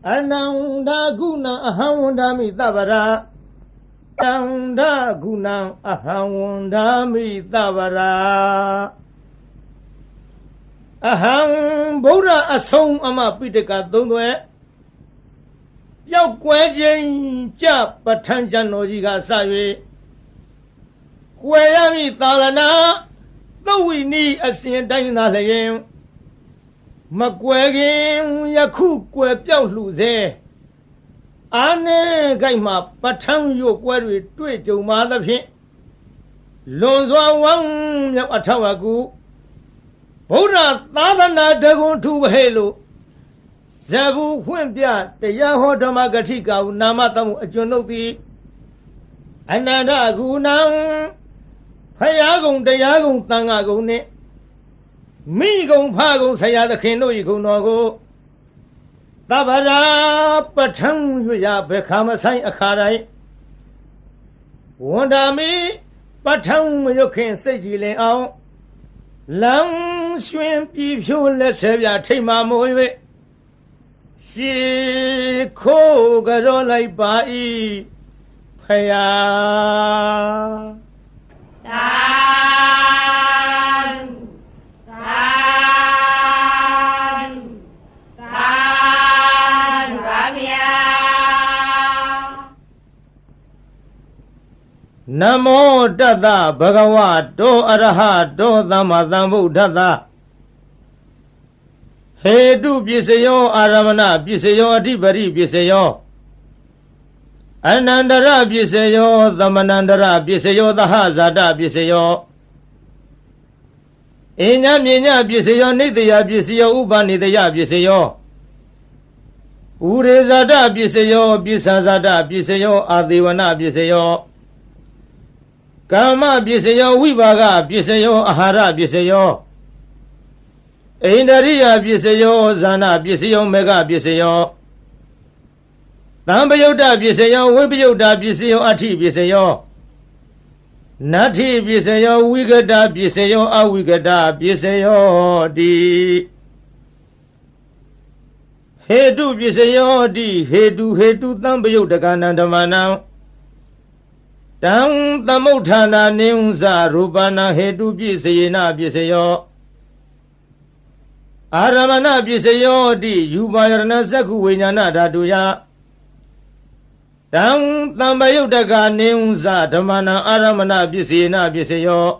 Ananda guna ahawandami tabara Ananda guna ahawandami tabara Aham Buddha asong ama pitaka dungwe Yok quay jing chap patanjan nojiga sawe Quayami talana Though ni asin dayna layen Makwagin yaku kwe piao lu ze Ane gaima patang yo kwari tui jo ma da phin Lonzwa wang miao atawaku Buddha tadana dagun tu helo Zabu hwin pya taya ho dhamma gathika nama tamu ajunokti Ananda gunang Phayagong tayagong tangagong ne Mi gong pha gong saya da khin lo yi gong no ko Tabara patang yu ya bekha ma sai akha dai Wanda mi patang ma yu khin sai ji lin aung Lang xuyên pi phyo let se bya thai ma mo yue Shi kho ga ro lai ba yi Phaya Namo Tata Bhagavato Arahato Dhammasambuddhassa Hetu Pisayo Aramana Pisayo Adhipari Pisayo Anandara Pisayo Dhammanandara Pisayo Dahazada Pisayo Inya Minya Pisayo Nidya Pisayo Upanidya Pisayo Urezada Pisayo Pisazada Pisayo Adivana Pisayo Kama Pisayo Vivaga Pisayo Ahara Pisayo Indariya Pisayo Zana Pisayo Mega Pisayo Tambayota Pisayo Vipayota Pisayo Ati Pisayo Nati Pisayo Vigada Pisayo Avigada Pisayo Di Hetu Pisayo Di Hetu Tambayota Kanandamanam Tang Tamutana Neunza Rupana Hetu Pisayena Pisayo Aramana Pisayo Di Yubayarana Saku Vinyana Daduya Tang Tambayutaka Neunza Dhamana Aramana Pisayena Pisayo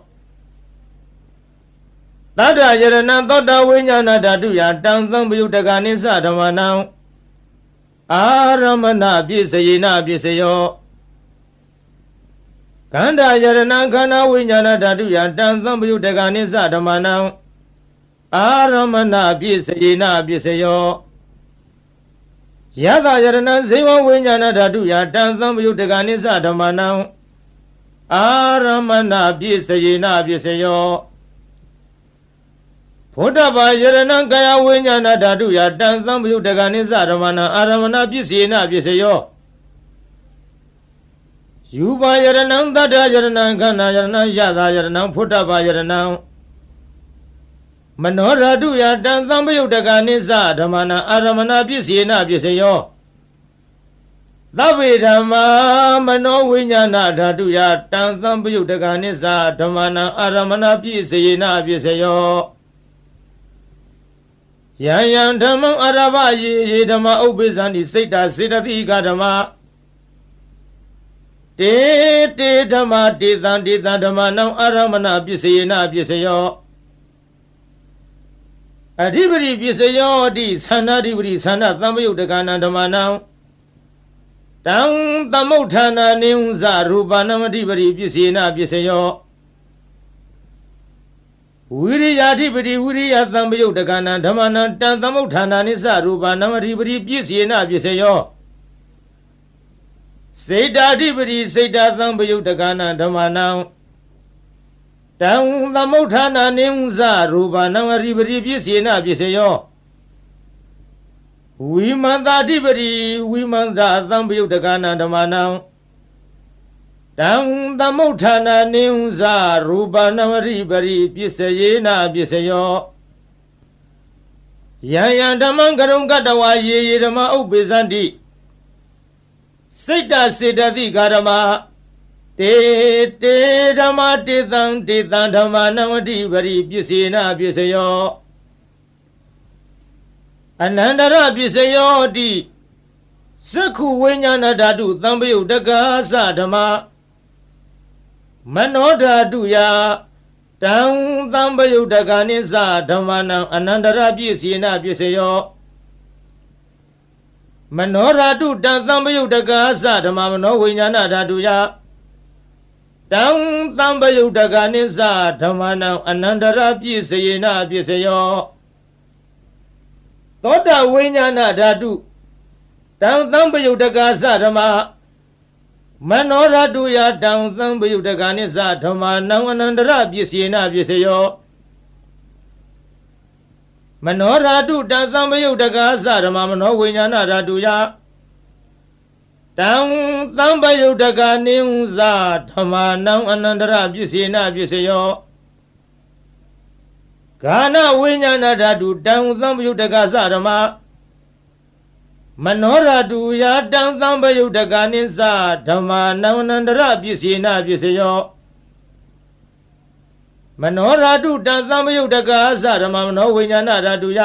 Tata Yarana Tota Vinyana Daduya Tang Tambayutaka Nisa Dhamana Aramana Pisayena Pisayo Kanda Yarana Kana Vinyana Daduya Tang Tambayutaka Nisa Dhamana Aramana Pisayena Pisayo Yada Yarana Seva Vinyana Daduya Tang Tambayutaka Nisa Dhamana Aramana Pisayena Pisayo Phodaba Yarana Kaya Vinyana Daduya Tang Tambayutaka Nisa Dhamana Aramana Pisayena Pisayo Yuba Yaranam Dada Yaranam Kana Yaranam Yada Yaranam Phodaba Yaranam Manora Duya Tang Tambayutaka Nisa Dhamana Aramana Pisayena Pisayo Davi Dhamma Mano Vinyana Daduya Tang Tambayutaka Nisa Dhamana Aramana Pisayena Pisayo Yang Dhamma Arava Ye Dhamma Ubisani Sita Siddhika Dhamma Te Dhamma Titan Dhamma Nam Aramana Pisayena Pisayo Adhipari Pisayo Di Sanadipari Sana Tambayutaka Dhamma Nam Tang Tamutana Neunza Rupanam Adhipari Pisayena Pisayo Viriyadhipari Viriya Tambayutaka Dhamma Nam Tang Tamutana Nisa Rupanam Adhipari Pisayena Pisayo Siddhadipari Siddha Tambayutaka Dhamma Nam Tang Tamutana Neunza Rupanam Adhipari Pisayena Pisayo Vimantadipari Vimanta Tambayutaka Dhamma Nam Tang Tamutana Neunza Rupanam Adhipari Pisayena Pisayo ယံယံဓမ္မံကရုံကတဝါယေယေဓမ္မဥပ္ပေဇန္တိစိတ်တစေတသိကာဓမ္မတေတေဓမ္မတေတံတေတံဓမ္မနဝတိပရိပစ္စေနပစ္စယောအနန္တရပစ္စယောတိသက္ခုဝိညာဏဓာတုသံပယုတ်တက္ကာသဓမ္မမနောဓာတုယတံသံပယုတ်တက္ကာနိသဓမ္မနံအနန္တရပစ္စေနပစ္စယောမနောဓာတုတံသံပယုတ်တက္ကာသဓမ္မမနောဝိညာဏဓာတုယတံသံပယုတ်တက္ကာနိသဓမ္မနံအနန္တရပစ္စေနပစ္စယောသောတဝိညာဏဓာတုတံသံပယုတ်တက္ကာသဓမ္မမနောဓာတုယတံသံပယုတ်တက္ကာနိသဓမ္မနံအနန္တရပစ္စေနပစ္စယောမနောဓာတုတံသံပယုတ်တက္ကာသဓမ္မမနောဝိညာဏဓာတုယတံသံပယုတ်တက္ကာနိသဓမ္မနံအနန္တရပစ္စေနပစ္စယောဂာနဝိညာဏဓာတုတံသံပယုတ်တက္ကာသဓမ္မမနောဓာတုယတံသံပယုတ်တက္ကာနိသဓမ္မနံအနန္တရပစ္စေနပစ္စယောမနောဓာတုတံသံပယုတ်တက္ကာသဓမ္မမနောဝိညာဏဓာတုယ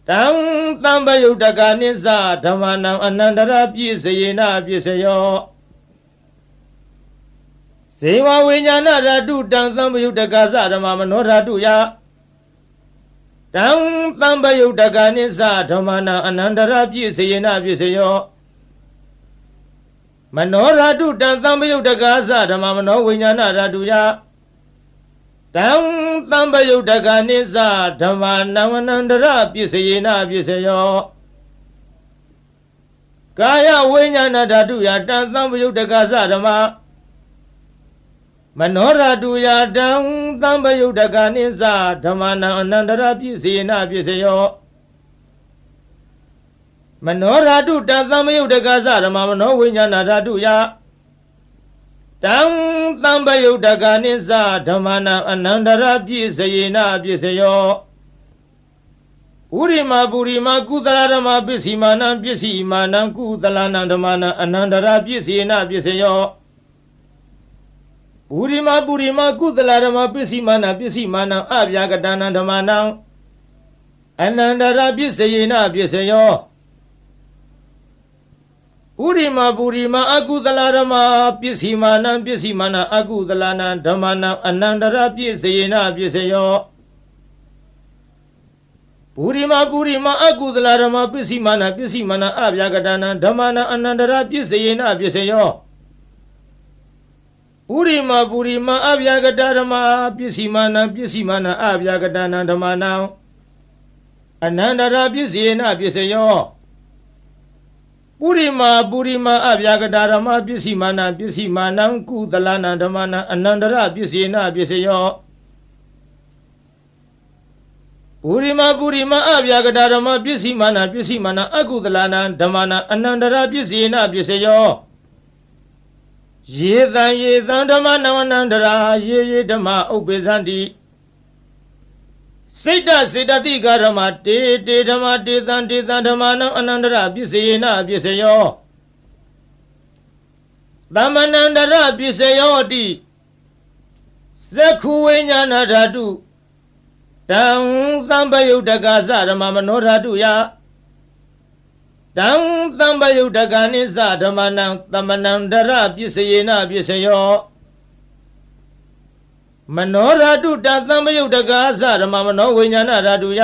တံသံပယုတ်တက္ကာနိသဓမ္မနံအနန္တရပစ္စေနပစ္စယောဇေဝဝိညာဏဓာတုတံသံပယုတ်တက္ကာသဓမ္မမနောဓာတုယတံသံပယုတ်တက္ကာနိသဓမ္မနံအနန္တရပစ္စေနပစ္စယောမနောဓာတုတံသံပယုတ်တက္ကာသဓမ္မမနောဝိညာဏဓာတုယတံသံပယုတ်တက္ကာနိသဓမ္မနံအနန္တရပစ္စေနပစ္စယောကာယဝိညာဏဓာတုယတံသံပယုတ်တက္ကာသဓမ္မမနောဓာတုယတံသံပယုတ်တက္ကာနိသဓမ္မနံအနန္တရပစ္စေနပစ္စယောမနောဓာတုတံသံပယုတ်တက္ကာသဓမ္မမနောဝိညာဏဓာတုယတံသံပယုတ်တက္ကာနိသဓမ္မနံအနန္တရပစ္စေနပစ္စယောဥရိမပုရိမကုသလဓမ္မပစ္စီမာနံပစ္စီမာနံကုသလနံဓမ္မနံအနန္တရပစ္စေနပစ္စယောပုရိမပုရိမကုသလဓမ္မပစ္စီမာနံပစ္စီမာနံအဗျာကတနံဓမ္မနံအနန္တရပစ္စေနပစ္စယောပုရိမပုရိမအကုသလဓမ္မပစ္စီမာနံပစ္စီမာနံအကုသလနံဓမ္မနံအနန္တရပစ္စေနပစ္စယောပုရိမပုရိမအကုသလဓမ္မပစ္စီမာနံပစ္စီမာနံအဗျာကတနံဓမ္မနံအနန္တရပစ္စေနပစ္စယောပုရိမပုရိမအဗျာကတဓမ္မပစ္စီမာနံပစ္စီမာနံအဗျာကတနံဓမ္မနံအနန္တရပစ္စေနပစ္စယောပုရိမပုရိမအဗျာကတဓမ္မပစ္စီမာနံပစ္စီမာနံကုသလနံဓမ္မနံအနန္တရပစ္စေနပစ္စယောပုရိမပုရိမအဗျာကတဓမ္မပစ္စီမာနံပစ္စီမာနံအကုသလနံဓမ္မနံအနန္တရပစ္စေနပစ္စယောယေတံဓမ္မနံအနန္တရာယေယေဓမ္မဥပ္ပေဇန္တိစိတ်တစေတသိကာဓမ္မတေတေဓမ္မတေတံတေတံဓမ္မနံအနန္တရပစ္စေနပစ္စယောသမ္မနန္တရပစ္စယောတိသက္ခုဝိညာဏဓာတုတံသံပယုတ်တက္ကာသဓမ္မမနောဓာတုယတံသံပယုတ်တက္ကာနိသဓမ္မနံသမ္မနန္တရပစ္စေနပစ္စယောမနောဓာတုတံသံပယုတ်တက္ကာသဓမ္မမနောဝိညာဏဓာတုယ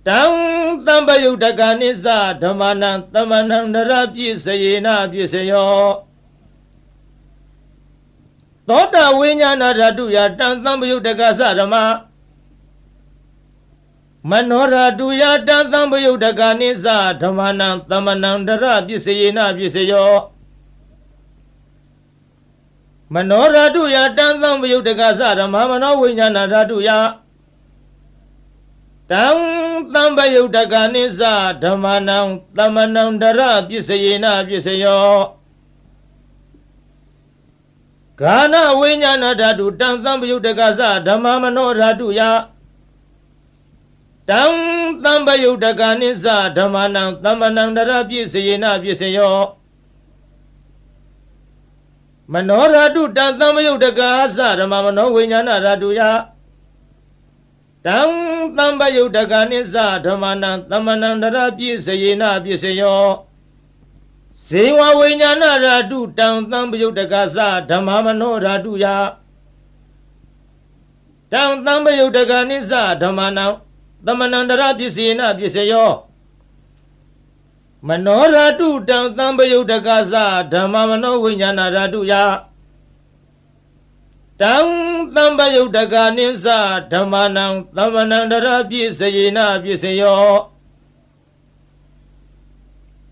တံသံပယုတ်တက္ကာနိသဓမ္မနံသမ္မနန္တရပစ္စေနပစ္စယောသောတဝိညာဏဓာတုယတံသံပယုတ်တက္ကာသဓမ္မမနောဓာတုယတံသံပယုတ်တက္ကာနိသဓမ္မနံသမ္မနန္တရပစ္စေနပစ္စယောမနောဓာတုယတံသံပယုတ်တက္ကာသဓမ္မမနောဝိညာဏဓာတုယတံသံပယုတ်တက္ကာနိသဓမ္မနံသမ္မနန္တရပစ္စေနပစ္စယောဂာနဝိညာဏဓာတုတံသံပယုတ်တက္ကာသဓမ္မမနောဓာတုယ Tang Tambayutagani sa Dhamanang Tamanandara Pisayena Pisayo Manoradu Tambayutaga sa Ramamano Vinyana Raduya Tang Tambayutagani sa Dhamanang Tamanandara Pisayena Pisayo Sewa Vinyana Radu Tang Tambayutaga sa Dhamamano Raduya Tang Tambayutagani sa Dhamanang Tamanandara Pisayena Pisayo Manoradu Tang Tambayutaga sa Dhamamano Vinyana Raduya Tang Tambayutagani sa Dhamanang Tamanandara Pisayena Pisayo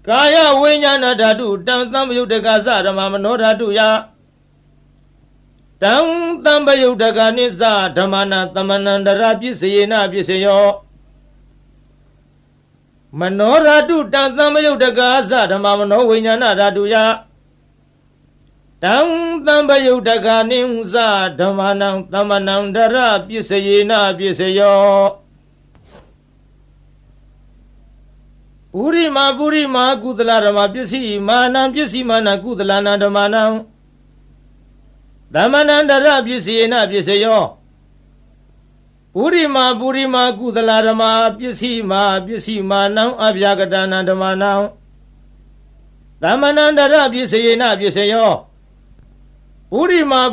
Kaya Vinyana Radu Tang Tambayutaga sa Dhamamano Raduya Tang Tambayutagani sa Dhamanang Tamanandara Pisayena Pisayo Manoradu Tang Tambayutaga sa Dhamamano Vinyana Raduya Tang Tambayutagani sa Dhamanang Tamanandara Pisayena Pisayo Purima Kudala Rama Pisi Manam Pisi Mana Kudalana Dhamanang Tamanandara Pisayena Pisayo Purima Kudala Rama Pisi Manam Abhyagadana Dhamanang Tamanandara Pisayena Pisayo Purima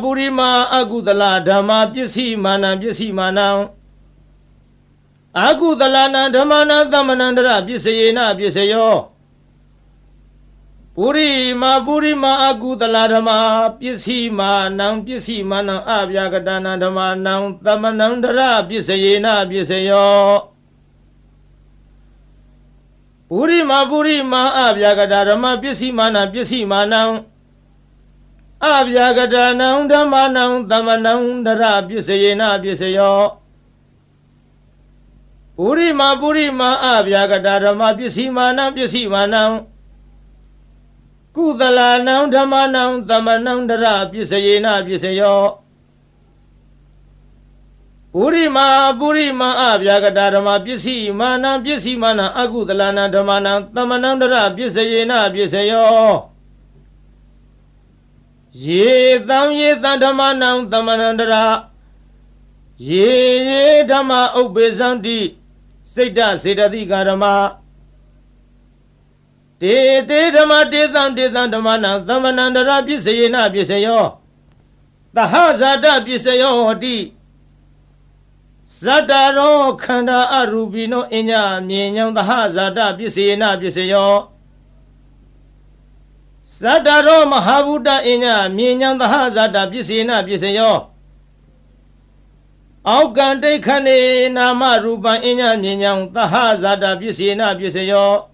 Agudala Dhamma Pisi Manam Agudalana Dhamanang Tamanandara Pisayena Pisayo Purima Agudala Dhamma Pisi Manam Abhyagadana Dhamanang Tamanandara Pisayena Pisayo Purima Abhyagadana Dhamma Pisi Manam Abhyagadana Dhamanang Tamanandara Pisayena Pisayo Purima Abhyagadana Dhamma Pisi Manam Kudalanang Dhamanang Tamanandara Pisayena Pisayo Purima Abhyagadana Dhamma Pisi Manam Agudalana Dhamanang Tamanandara Pisayena Pisayo Ye Dhamanang Tamanandara Ye Dhamma Ubezandi Seda Dhamma Te Dhamma Dhamanang Tamanandara Pisayena Pisayo Tahazada Pisayo Di Zadaro Khanda Arubino Inya Myenyang Tahazada Pisayena Pisayo Zadaro Mahabuddha Inya Myenyang Tahazada Pisayena Pisayo Aukante Khane Nama Rupa Inya Myenyang Tahazada Pisayena Pisayo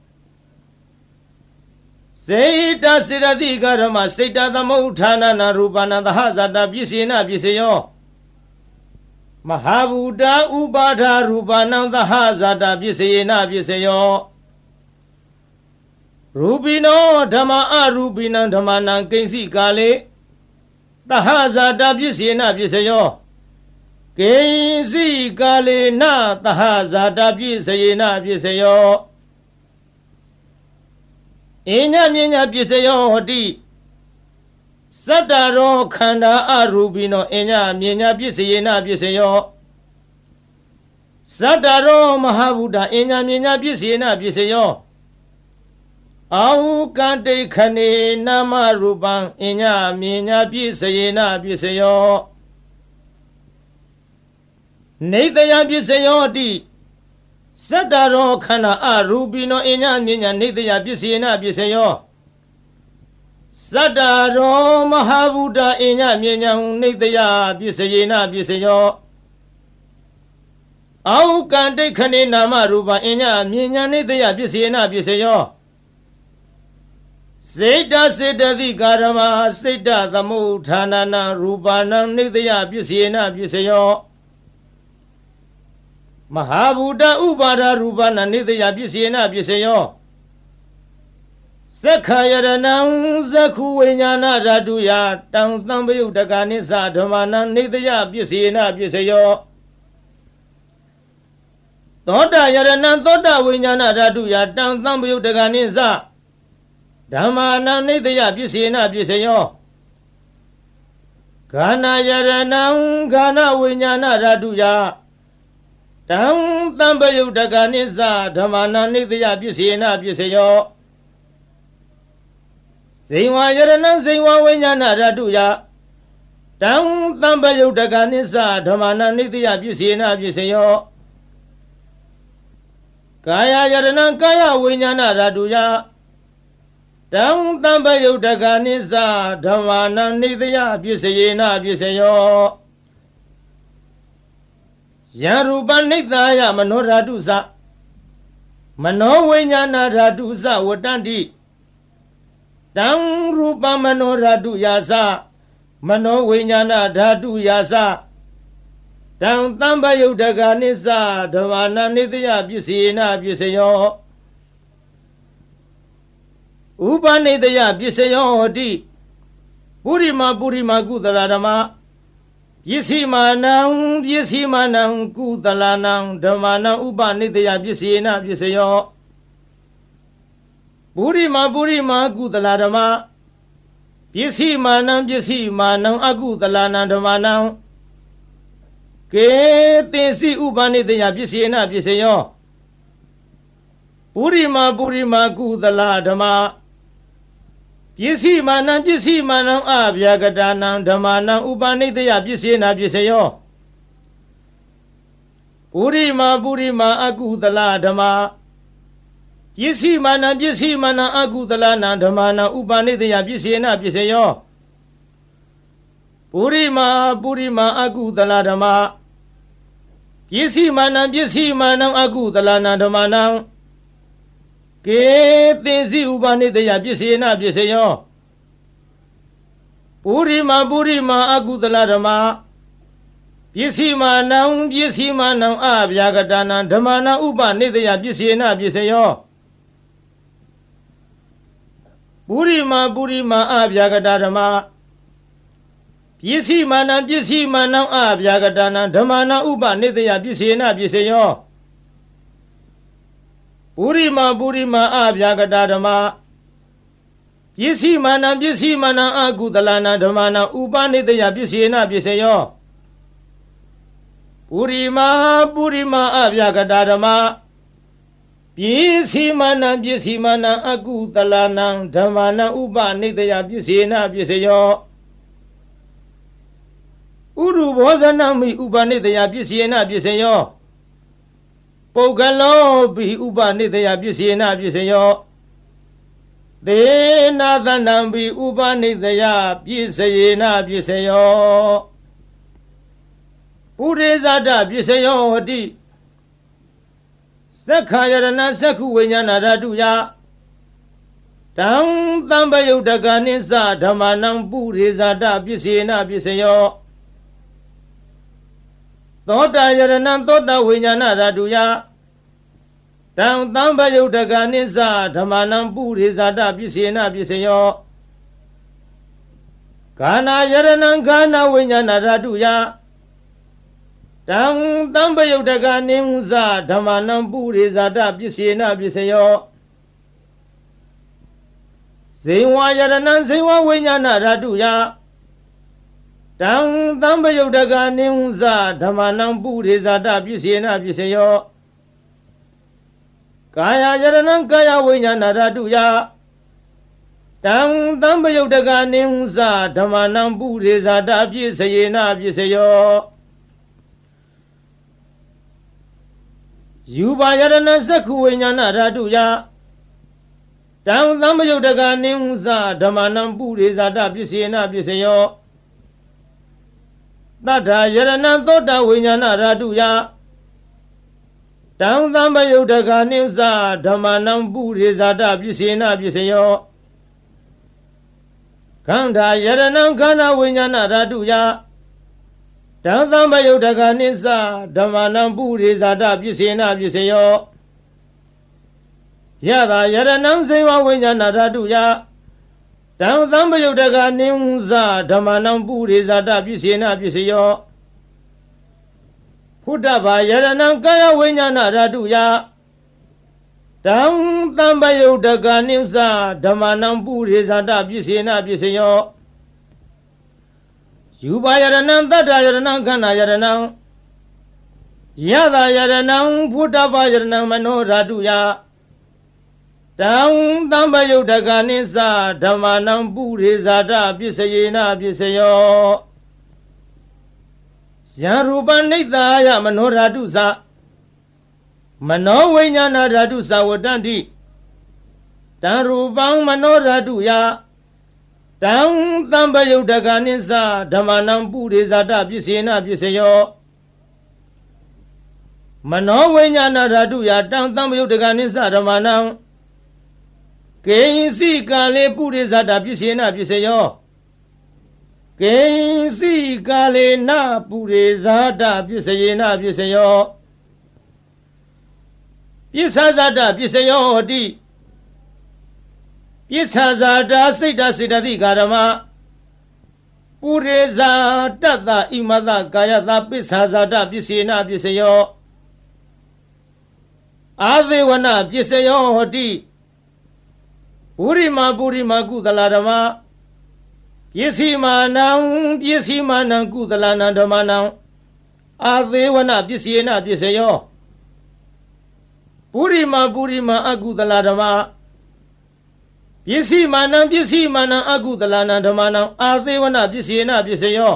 Seita Siddhika Rama Seita Thamauthana Rupana Tahazada Pisayena Pisayo Mahabuddha Ubadha Rupana Tahazada Pisayena Pisayo Rupino Dhamma Arupina Dhammanang Kainsi Kale Tahazada Pisayena Pisayo Kainsi Kale Na Tahazada Pisayena Pisayo Inya Myenya Pisayo Di Sadaro Khanda Arubino Inya Myenya Pisayena Pisayo Sadaro Mahabuddha Inya Myenya Pisayena Pisayo Aukante Khane Nama Rupang Inya Myenya Pisayena Pisayo Nidaya Pisayo Di Sadaro Khanda Arubino Inya Myenya Nidaya Pisayena Pisayo Sadaro Mahabuddha Inya Myenya Nidaya Pisayena Pisayo Aukante Khane Nama Rupa Inya Myenya Nidaya Pisayena Pisayo Seita Siddhika Seita Thamauthana Rupanang Nidaya Pisayena Pisayo Mahabuddha Ubadha Rupana Nidaya Pisayena Pisayo Sakhayaranang Zakhu Vinyana Raduya Tang Tambayutagani sa Dhamanang Nidaya Pisayena Pisayo သောတာယရဏံသောတာဝိညာဏဓာတုယတံသံပယုတ်တကနိသဓမ္မာနံနိတယပစ္စေနပစ္စယောဂာနာယရဏံဂာနဝိညာဏဓာတုယတံသံပယုတ်တကနိသဓမ္မာနံနိတယပစ္စေနပစ္စယောဇိဝယရဏံဇိဝဝိညာဏဓာတုယတံသံပယုတ်တကနိသဓမ္မာနံနိတယပစ္စေနပစ္စယောကာယယရဏံကာယဝိညာဏဓာတုယတံသံပယုတ်တကနိသဓမ္မာနံနိတယပစ္စယေနပစ္စယောယံရူပနိတယမနောဓာတုသမနောဝိညာဏဓာတုသဝတ္တန္တိတံရူပမနောဓာတုယာသမနောဝိညာဏဓာတုယာသတံသံပယုတ်တကနိသဓမ္မာနံနိတယပစ္စေနပစ္စယောဥပနိတယပစ္စယောဟောတိပုရိမာကုသလဓမ္မပစ္စည်းမာနံကုသလနံဓမ္မာနံဥပနိတယပစ္စေနပစ္စယောပုရိမာကုသလဓမ္မပစ္စည်းမာနံအကုသလနံဓမ္မာနံကေသင်္စီဥပနိတယပစ္စေနပစ္စယောပုရိမာကုသလဓမ္မပစ္စည်းမာနံအဗျာကတာနံဓမ္မာနံဥပနိတယပစ္စေနပစ္စယောပုရိမာအကုသလဓမ္မပစ္စည်းမာနံအကုသလနံဓမ္မာနံဥပနိတယပစ္စေနပစ္စယောပုရိမာအကုသလဓမ္မပစ္စည်းမာနံအကုသလနံဓမ္မာနံကေသင်္စီဥပနိတယပစ္စေနပစ္စယောပုရိမာအကုသလဓမ္မပစ္စည်းမာနံအဗျာကတာနံဓမ္မာနံဥပနိတယပစ္စေနပစ္စယောပုရိမာအဗျာကတာဓမ္မပစ္စည်းမာနံအဗျာကတာနံဓမ္မာနံဥပနိတယပစ္စေနပစ္စယောပုရိမာအဗျာကတာဓမ္မပစ္စည်းမာနံအကုသလနံဓမ္မာနံဥပနိတယပစ္စေနပစ္စယောပုရိမာအဗျာကတာဓမ္မပစ္စည်းမာနံအကုသလနံဓမ္မာနံဥပနိတယပစ္စေနပစ္စယောဥရုဘောဇနမိဥပနိတယပစ္စေနပစ္စယောပုဂ္ဂလောပိဥပနိတယပစ္စေနပစ္စယောသေနာသနံပိဥပနိတယပစ္စယေနပစ္စယောပုရိဇာတပစ္စယောဟောတိသက္ခာယရဏသက္ခုဝိညာဏဓာတုယတံသံပယုတ်တကနိသဓမ္မာနံပုရိဇာတပစ္စေနပစ္စယောသောတာယရဏံသောတာဝိညာဏဓာတုယတံသံပယုတ်တကနိသဓမ္မာနံပုရိဇာတပစ္စေနပစ္စယောဂာနာယရဏံဂာနဝိညာဏဓာတုယတံသံပယုတ်တကနိသဓမ္မာနံပုရိဇာတပစ္စေနပစ္စယောဇိဝယရဏံဇိဝဝိညာဏဓာတုယတံသံပယုတ်တကနိသဓမ္မာနံပုရိဇာတပစ္စေနပစ္စယောကာယယရဏံကာယဝိညာဏဓာတုယတံသံပယုတ်တကနိသဓမ္မာနံပုရိဇာတပစ္စယေနပစ္စယောယူပါယရဏသက္ခုဝိညာဏဓာတုယတံသံပယုတ်တကနိသဓမ္မာနံပုရိဇာတပစ္စေနပစ္စယောသတ္ထာယရဏံသောတာဝိညာဏဓာတုယတံသံပယုတ်တကနိသဓမ္မာနံပုရိဇာတပစ္စေနပစ္စယောခန္ဓာယရဏံခန္ဓာဝိညာဏဓာတုယတံသံပယုတ်တကနိသဓမ္မာနံပုရိဇာတပစ္စေနပစ္စယောယတာယရဏံဇိဝဝိညာဏဓာတုယတံသံပယုတ်တကနိသဓမ္မာနံပုရိဇာတပစ္စေနပစ္စယောဖ ဘာယရဏံကာယဝိညာဏဓာတုယတံသံပယုတ်တကနိစ္စဓမ္မနံပုရိဇာတပစ္စေနပစ္စယောယူပါယရဏံတတ္တယရဏံခန္ဓာယရဏံယသာယရဏံဘုဒ္ဓဘာယရဏံမနောဓာတုယတံသံပယုတ်တကနိစ္စဓမ္မနံပုရိဇာတပစ္စေနပစ္စယောယံရူပနိဿာယမနောဓာတုသမနောဝိညာဏဓာတုသဝတ္တန္တိတံရူပံမနောဓာတုယတံသံပယုတ်တကနိစ္စဓမ္မနံပုရိဇာတပစ္စေနပစ္စယောမနောဝိညာဏဓာတုယတံသံပယုတ်တကနိစ္စဓမ္မနံကေယင်စီကာလေပုရိဇာတပစ္စေနပစ္စယောကေယင်စီကာလေနပုရိဇာတပစ္စေနပစ္စယောပစ္ဆာဇာတပစ္စယောဟောတိပစ္ဆာဇာတစိတ်တစေတသိကာရမပုရိဇာတတ္တဣမတကာယတပစ္ဆာဇာတပစ္စေနပစ္စယောအာသေဝနပစ္စယောဟောတိပုရိမာကုသလဓမ္မပစ္စည်းမာနံကုသလနံဓမ္မနံအာသေဝနပစ္စေနပစ္စယောပုရိမာအကုသလဓမ္မပစ္စည်းမာနံအကုသလနံဓမ္မနံအာသေဝနပစ္စေနပစ္စယော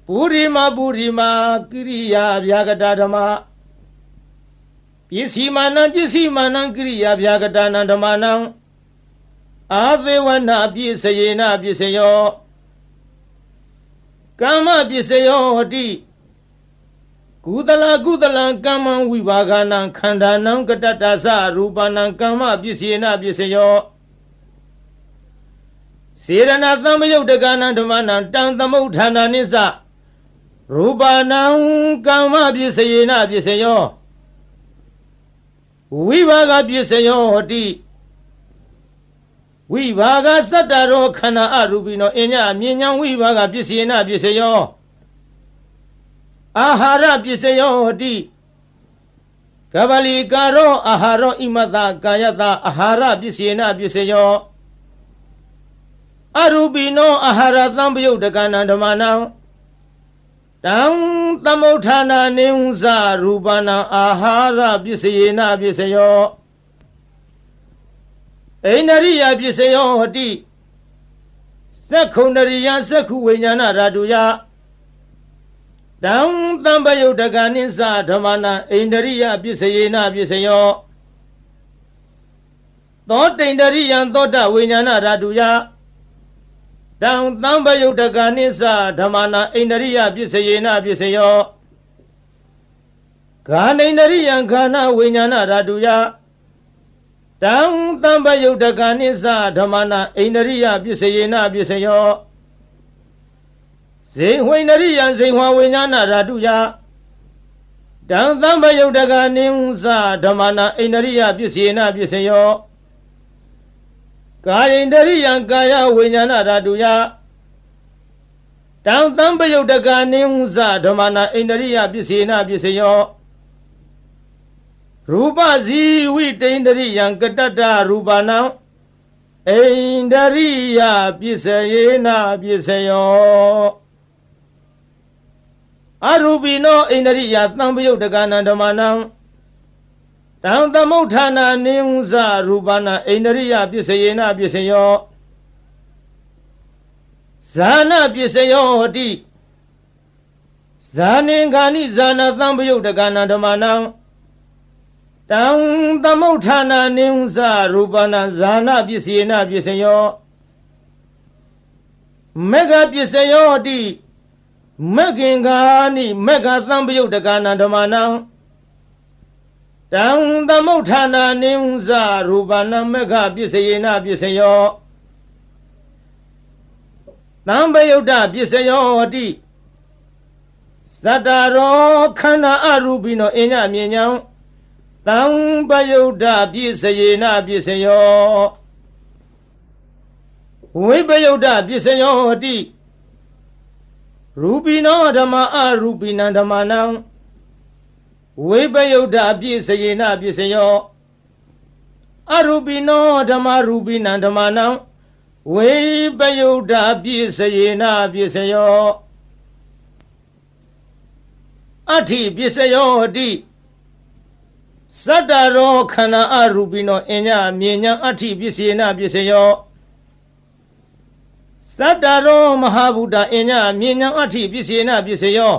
ပုရိမာကိရိယာဗျာကတာဓမ္မပစ္စည်းမာနံကိရိယာဗျာကတာနံဓမ္မနံအာသေဝနပစ္စေနပစ္စယောကာမပစ္စယောဟတိကုသလကမ္မဝိဘာဂနံခန္ဓာနံကတတ္တသရူပနံကမ္မပစ္စေနပစ္စယောစေရဏသံယုတ်တကနံဓမ္မနံတံသမုဋ္ဌာနာနိစ္စရူပနံကမ္မပစ္စေနပစ္စယောဝိဘာဂပစ္စယောဟောတိဝိဘာဂစတ္တရောခန္ဓာအရူပိနောအညမြဉ္ဇံဝိဘာဂပစ္စေနပစ္စယောအာဟာရပစ္စယောဟောတိကဗလိကာရောအာဟာရောဣမတကာယတအာဟာရပစ္စေနပစ္စယောအရူပိနောအာဟာရသံပယုတ်တကနံဓမ္မနံတံသမုဋ္ဌာနာနိဝဇရူပနံအာဟာရပစ္စေနပစ္စယောအိန္ဒရိယပစ္စယောဟောတိသက္ခုန္ဒရိယသက္ခုဝိညာဏဓာတုယတံသံပယုတ်တကနိစ္စဓမ္မနံအိန္ဒရိယပစ္စေနပစ္စယောသောတိန္ဒရိယံသောတဝိညာဏဓာတုယတံသံပယုတ်တကနိစ္စဓမ္မနံအိန္ဒရိယပစ္စေနပစ္စယောဂာနိန္ဒရိယံခန္ဓာဝိညာဏဓာတုယတံသံပယုတ်တကနိစ္စဓမ္မနံအိန္ဒရိယပစ္စေနပစ္စယောဇေဝိန္ဒရိယံဇေဝဝိညာဏဓာတုယတံသံပယုတ်တကနိစ္စဓမ္မနံအိန္ဒရိယပစ္စေနပစ္စယောကာယိန္ဒရိယံကာယဝိညာဏဓာတုယတံသံပယုတ်တကနိစ္စဓမ္မနံအိန္ဒရိယပစ္စေနပစ္စယောရူပဇီဝိတိန္ဒရိယံကတတ္တရူပနံအိန္ဒရိယပစ္စယေနပစ္စယောအရူပိနောအိန္ဒရိယသံပယုတ်တကနံဓမ္မနံတံသမုဋ္ဌာနာနိဝဇရူပနံအိန္ဒရိယပစ္စယေနပစ္စယောဇာနပစ္စယောဟောတိဇာနိခာနိဇာနသံပယုတ်တကနံဓမ္မနံတံသမုဋ္ဌာနာနိဝဇရူပနံဇာနပစ္စယေနပစ္စယောမေဃပစ္စယောဟောတိမေခင်္ဂာနိမေဃသံပယုတ်တကနံဓမ္မနံတံသမုဋ္ဌာနာနိဝဇရူပနံမေဃပစ္စယေနပစ္စယောသံပယုတ်တပစ္စယောဟောတိသတ္တရောခန္ဓာအရူပိနောအညမြဉ္ဇံသံပယုတ်တပစ္စယေနပစ္စယောဝိပယုတ်တပစ္စယောဟောတိ ရူပိနောဓမ္မအရူပိနံဓမ္မနံဝိပယုဒ္ဓပြည့်စယေနပြည့်စယောအရူပိနောဓမ္မရူပိနံဓမ္မနံဝိပယုဒ္ဓပြည့်စယေနပြည့်စယောအဋ္ဌိပြည့်စယောတိသတ္တရောခန္ဓာအရူပိနောအညမြညာအဋ္ဌိပြည့်စယေနပြည့်စယောသတ္တရောမဟာဗုဒ္ဓအညမြညာအဋ္ဌိပြည့်စယေနပြည့်စယော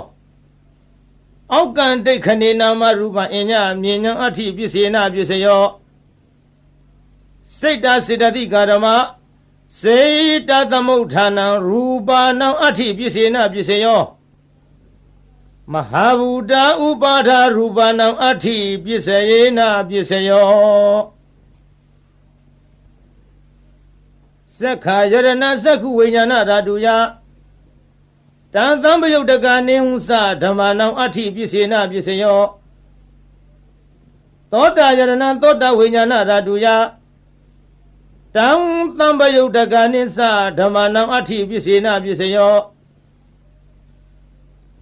အောက်ကံဒိဋ္ဌနေနာမရူပအညမြညာအဋ္ဌိပြည့်စယေနပြည့်စယောစိတ်တစေတသိကာရမစေတသမုဋ္ဌာနံရူပနံအဋ္ဌိပြည့်စယေနပြည့်စယောမဟာဗုဒ္ဓဥပါဒရူပနံအဋ္ဌိပြည့်စယေနပြည့်စယောသက္ခာယရဏသက္ခုဝိညာဏဓာတုယတံသံပယုတ်တကနေဟုသဓမ္မနံအဋ္ဌိပြည့်စယေနပြည့်စယောသောတာယရဏသောတာဝိညာဏဓာတုယတံသံပယုတ်တကနေသဓမ္မနံအဋ္ဌိပြည့်စယေနပြည့်စယော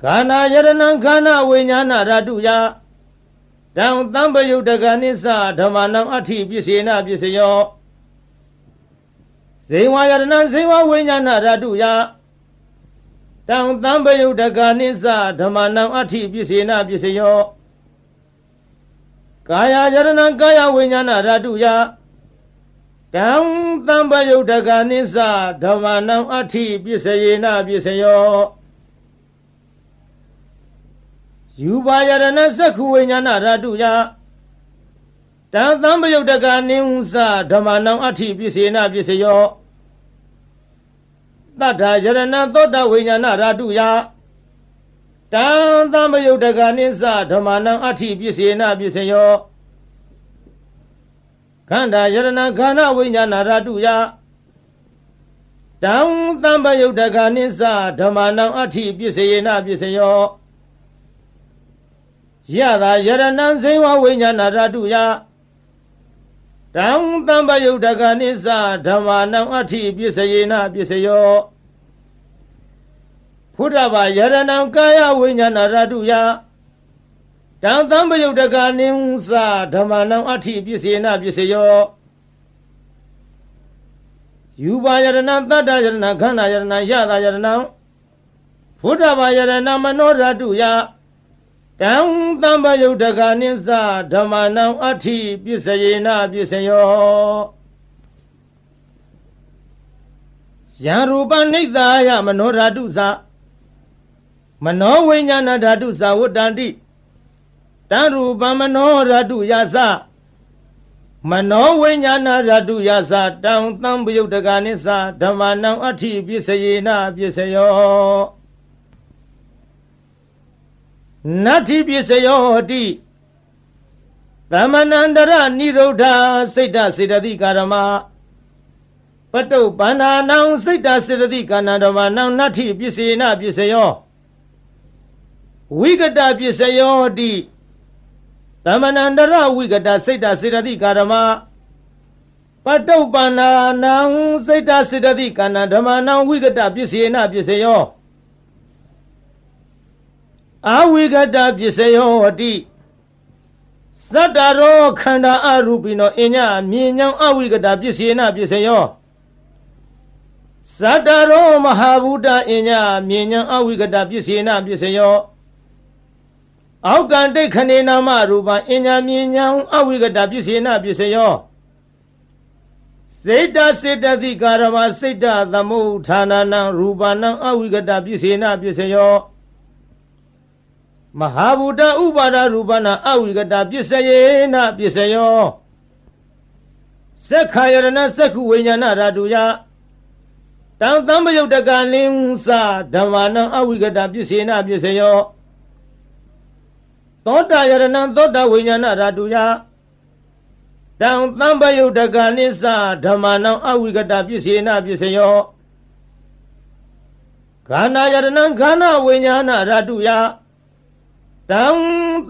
ခန္ဓာယရဏခန္ဓာဝိညာဏဓာတုယတံသံပယုတ်တကနေသဓမ္မနံအဋ္ဌိပြည့်စယေနပြည့်စယောဇေဝယရဏဇေဝဝိညာဏဓာတုယတံသံပယုတ်တကနေသဓမ္မနံအဋ္ဌိပြည့်စယေနပြည့်စယောကာယယရဏကာယဝိညာဏဓာတုယတံသံပယုတ်တကနေသဓမ္မနံအဋ္ဌိပြည့်စယေနပြည့်စယောယူပါယရဏသက္ခုဝိညာဏဓာတုယတံသံပယုတ်တကနေဟုသဓမ္မနံအဋ္ဌိပြည့်စယေနပြည့်စယောတတ္ထာယရဏသောတဝိညာဏဓာတုယတံသံပယုတ်တကနေသဓမ္မနံအဋ္ဌိပြည့်စယေနပြည့်စယောခန္ဓာယရဏခန္ဓာဝိညာဏဓာတုယတံသံပယုတ်တကနေသဓမ္မနံအဋ္ဌိပြည့်စယေနပြည့်စယောယတာယရဏဇေဝဝိညာဏဓာတုယတံသံပယုတ်တကနေသဓမ္မနံအဋ္ဌိပြည့်စယေနပြည့်စယောဖုဒ္ဓဘာယရဏကာယဝိညာဏဓာတုယတံသံပယုတ်တကနေသဓမ္မနံအဋ္ဌိပြည့်စယေနပြည့်စယောယူပါယရဏသတ္တယရဏခန္ဓာယရဏယတာယရဏဖုဒ္ဓဘာယရဏမနောဓာတုယတံသံပယုတ်တကနေသဓမ္မနံအဋ္ဌိပြည့်စယေနပြည့်စယောယံရူပနိဿာယမနောဓာတုသမနောဝိညာဏဓာတုသဝတ္တန္တိတံရူပမနောဓာတုယသမနောဝိညာဏဓာတုယသတံသံပယုတ်တကနေသဓမ္မနံအဋ္ဌိပြည့်စယေနပြည့်စယောနတ္ထိပြည့်စယောတိသမဏန္တရနိရုဒ္ဓစိတ်တစေတသိကာရမပတုပန္နာနံစိတ်တစေတသိကာဏဓမ္မနံနတ္ထိပြည့်စယေနပြည့်စယောဝိကတပြည့်စယောတိသမဏန္တရဝိကတစိတ်တစေတသိကာရမပတုပန္နာနံစိတ်တစေတသိကာဏဓမ္မနံဝိကတပြည့်စယေနပြည့်စယောအဝိကတပစ္စယောတိသတ္တရောခန္ဓာအရူပိနောအညမြင်ညောင်းအဝိကတပစ္စယေနပစ္စယောသတ္တရောမဟာဗုဒ္ဓအညမြင်ညောင်းအဝိကတပစ္စယေနပစ္စယောအောက်ကံဒိဋ္ဌနေနာမရူပအညမြင်ညောင်းအဝိကတပစ္စယေနပစ္စယောစေတစေတသိကာရမစိတ်တသမုဋ္ဌာနနံရူပနံအဝိကတပစ္စယေနပစ္စယောမဟာဗုဒ္ဓဥပါဒရူပနာအဝိကတပစ္စယေနပစ္စယောသက္ခာယရဏသက္ခုဝိညာဏဓာတုယတံသံပယုတ်တကလင်းသဓမ္မနံအဝိကတပစ္စေနပစ္စယောသောတာယရဏသောတာဝိညာဏဓာတုယတံသံပယုတ်တကနိသဓမ္မနံအဝိကတပစ္စေနပစ္စယောခန္ဓာယရဏခန္ဓာဝိညာဏဓာတုယတံ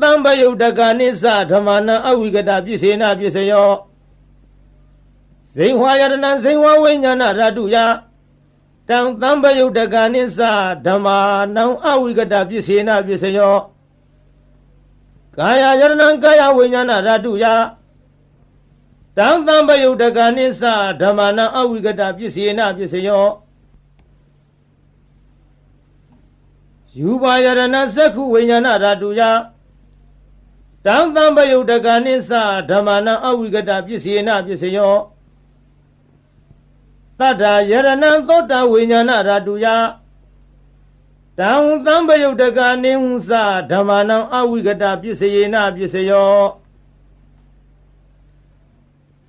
သံပယုတ်တကနိသဓမ္မနံအဝိကတပစ္စေနပစ္စယောဇိဝယရဏဇိဝဝိညာဏဓာတုယတ တံသံပယုတ်တကနိစ္စဓမ္မာနံအဝိကတပစ္စေနပစ္စယောကာယယရဏံကာယဝိညာဏဓာတုယတံသံပယုတ်တကနိစ္စဓမ္မာနံအဝိကတပစ္စေနပစ္စယောယူပါယရဏသက္ခုဝိညာဏဓာတုယတံသံပယုတ်တကနိစ္စဓမ္မာနံအဝိကတပစ္စေနပစ္စယောတတ္ထာယရဏံသောတဝိညာဏဓာတုယတံသံပယုတ်တကနိဟုသဓမ္မာနံအဝိကတပစ္စေနပစ္စယော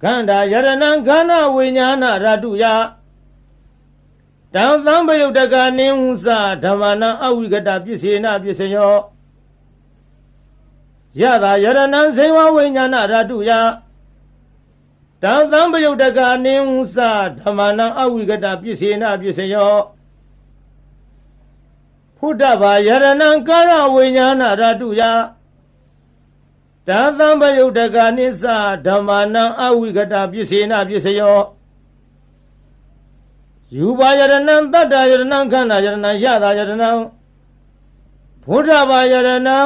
ခန္ဓာယရဏံခန္ဓာဝိညာဏဓာတုယတံသံပယုတ်တကနိဟုသဓမ္မာနံအဝိကတပစ္စေနပစ္စယောယတာယရဏံဇေဝဝိညာဏဓာတုယတံသံပယုတ်တကနိဟုသဓမ္မာနံအဝိကတပစ္စေနပစ္စယောဖုဒ္ဓဘာယရဏံကာယဝိညာဏဓာတုယတံသံပယုတ်တကနိစ္စဓမ္မာနံအဝိကတပစ္စေနပစ္စယောယူပါယရဏံတတ္တယရဏံခန္ဓာယရဏံယတာယရဏံဖုဒ္ဓဘာယရဏံ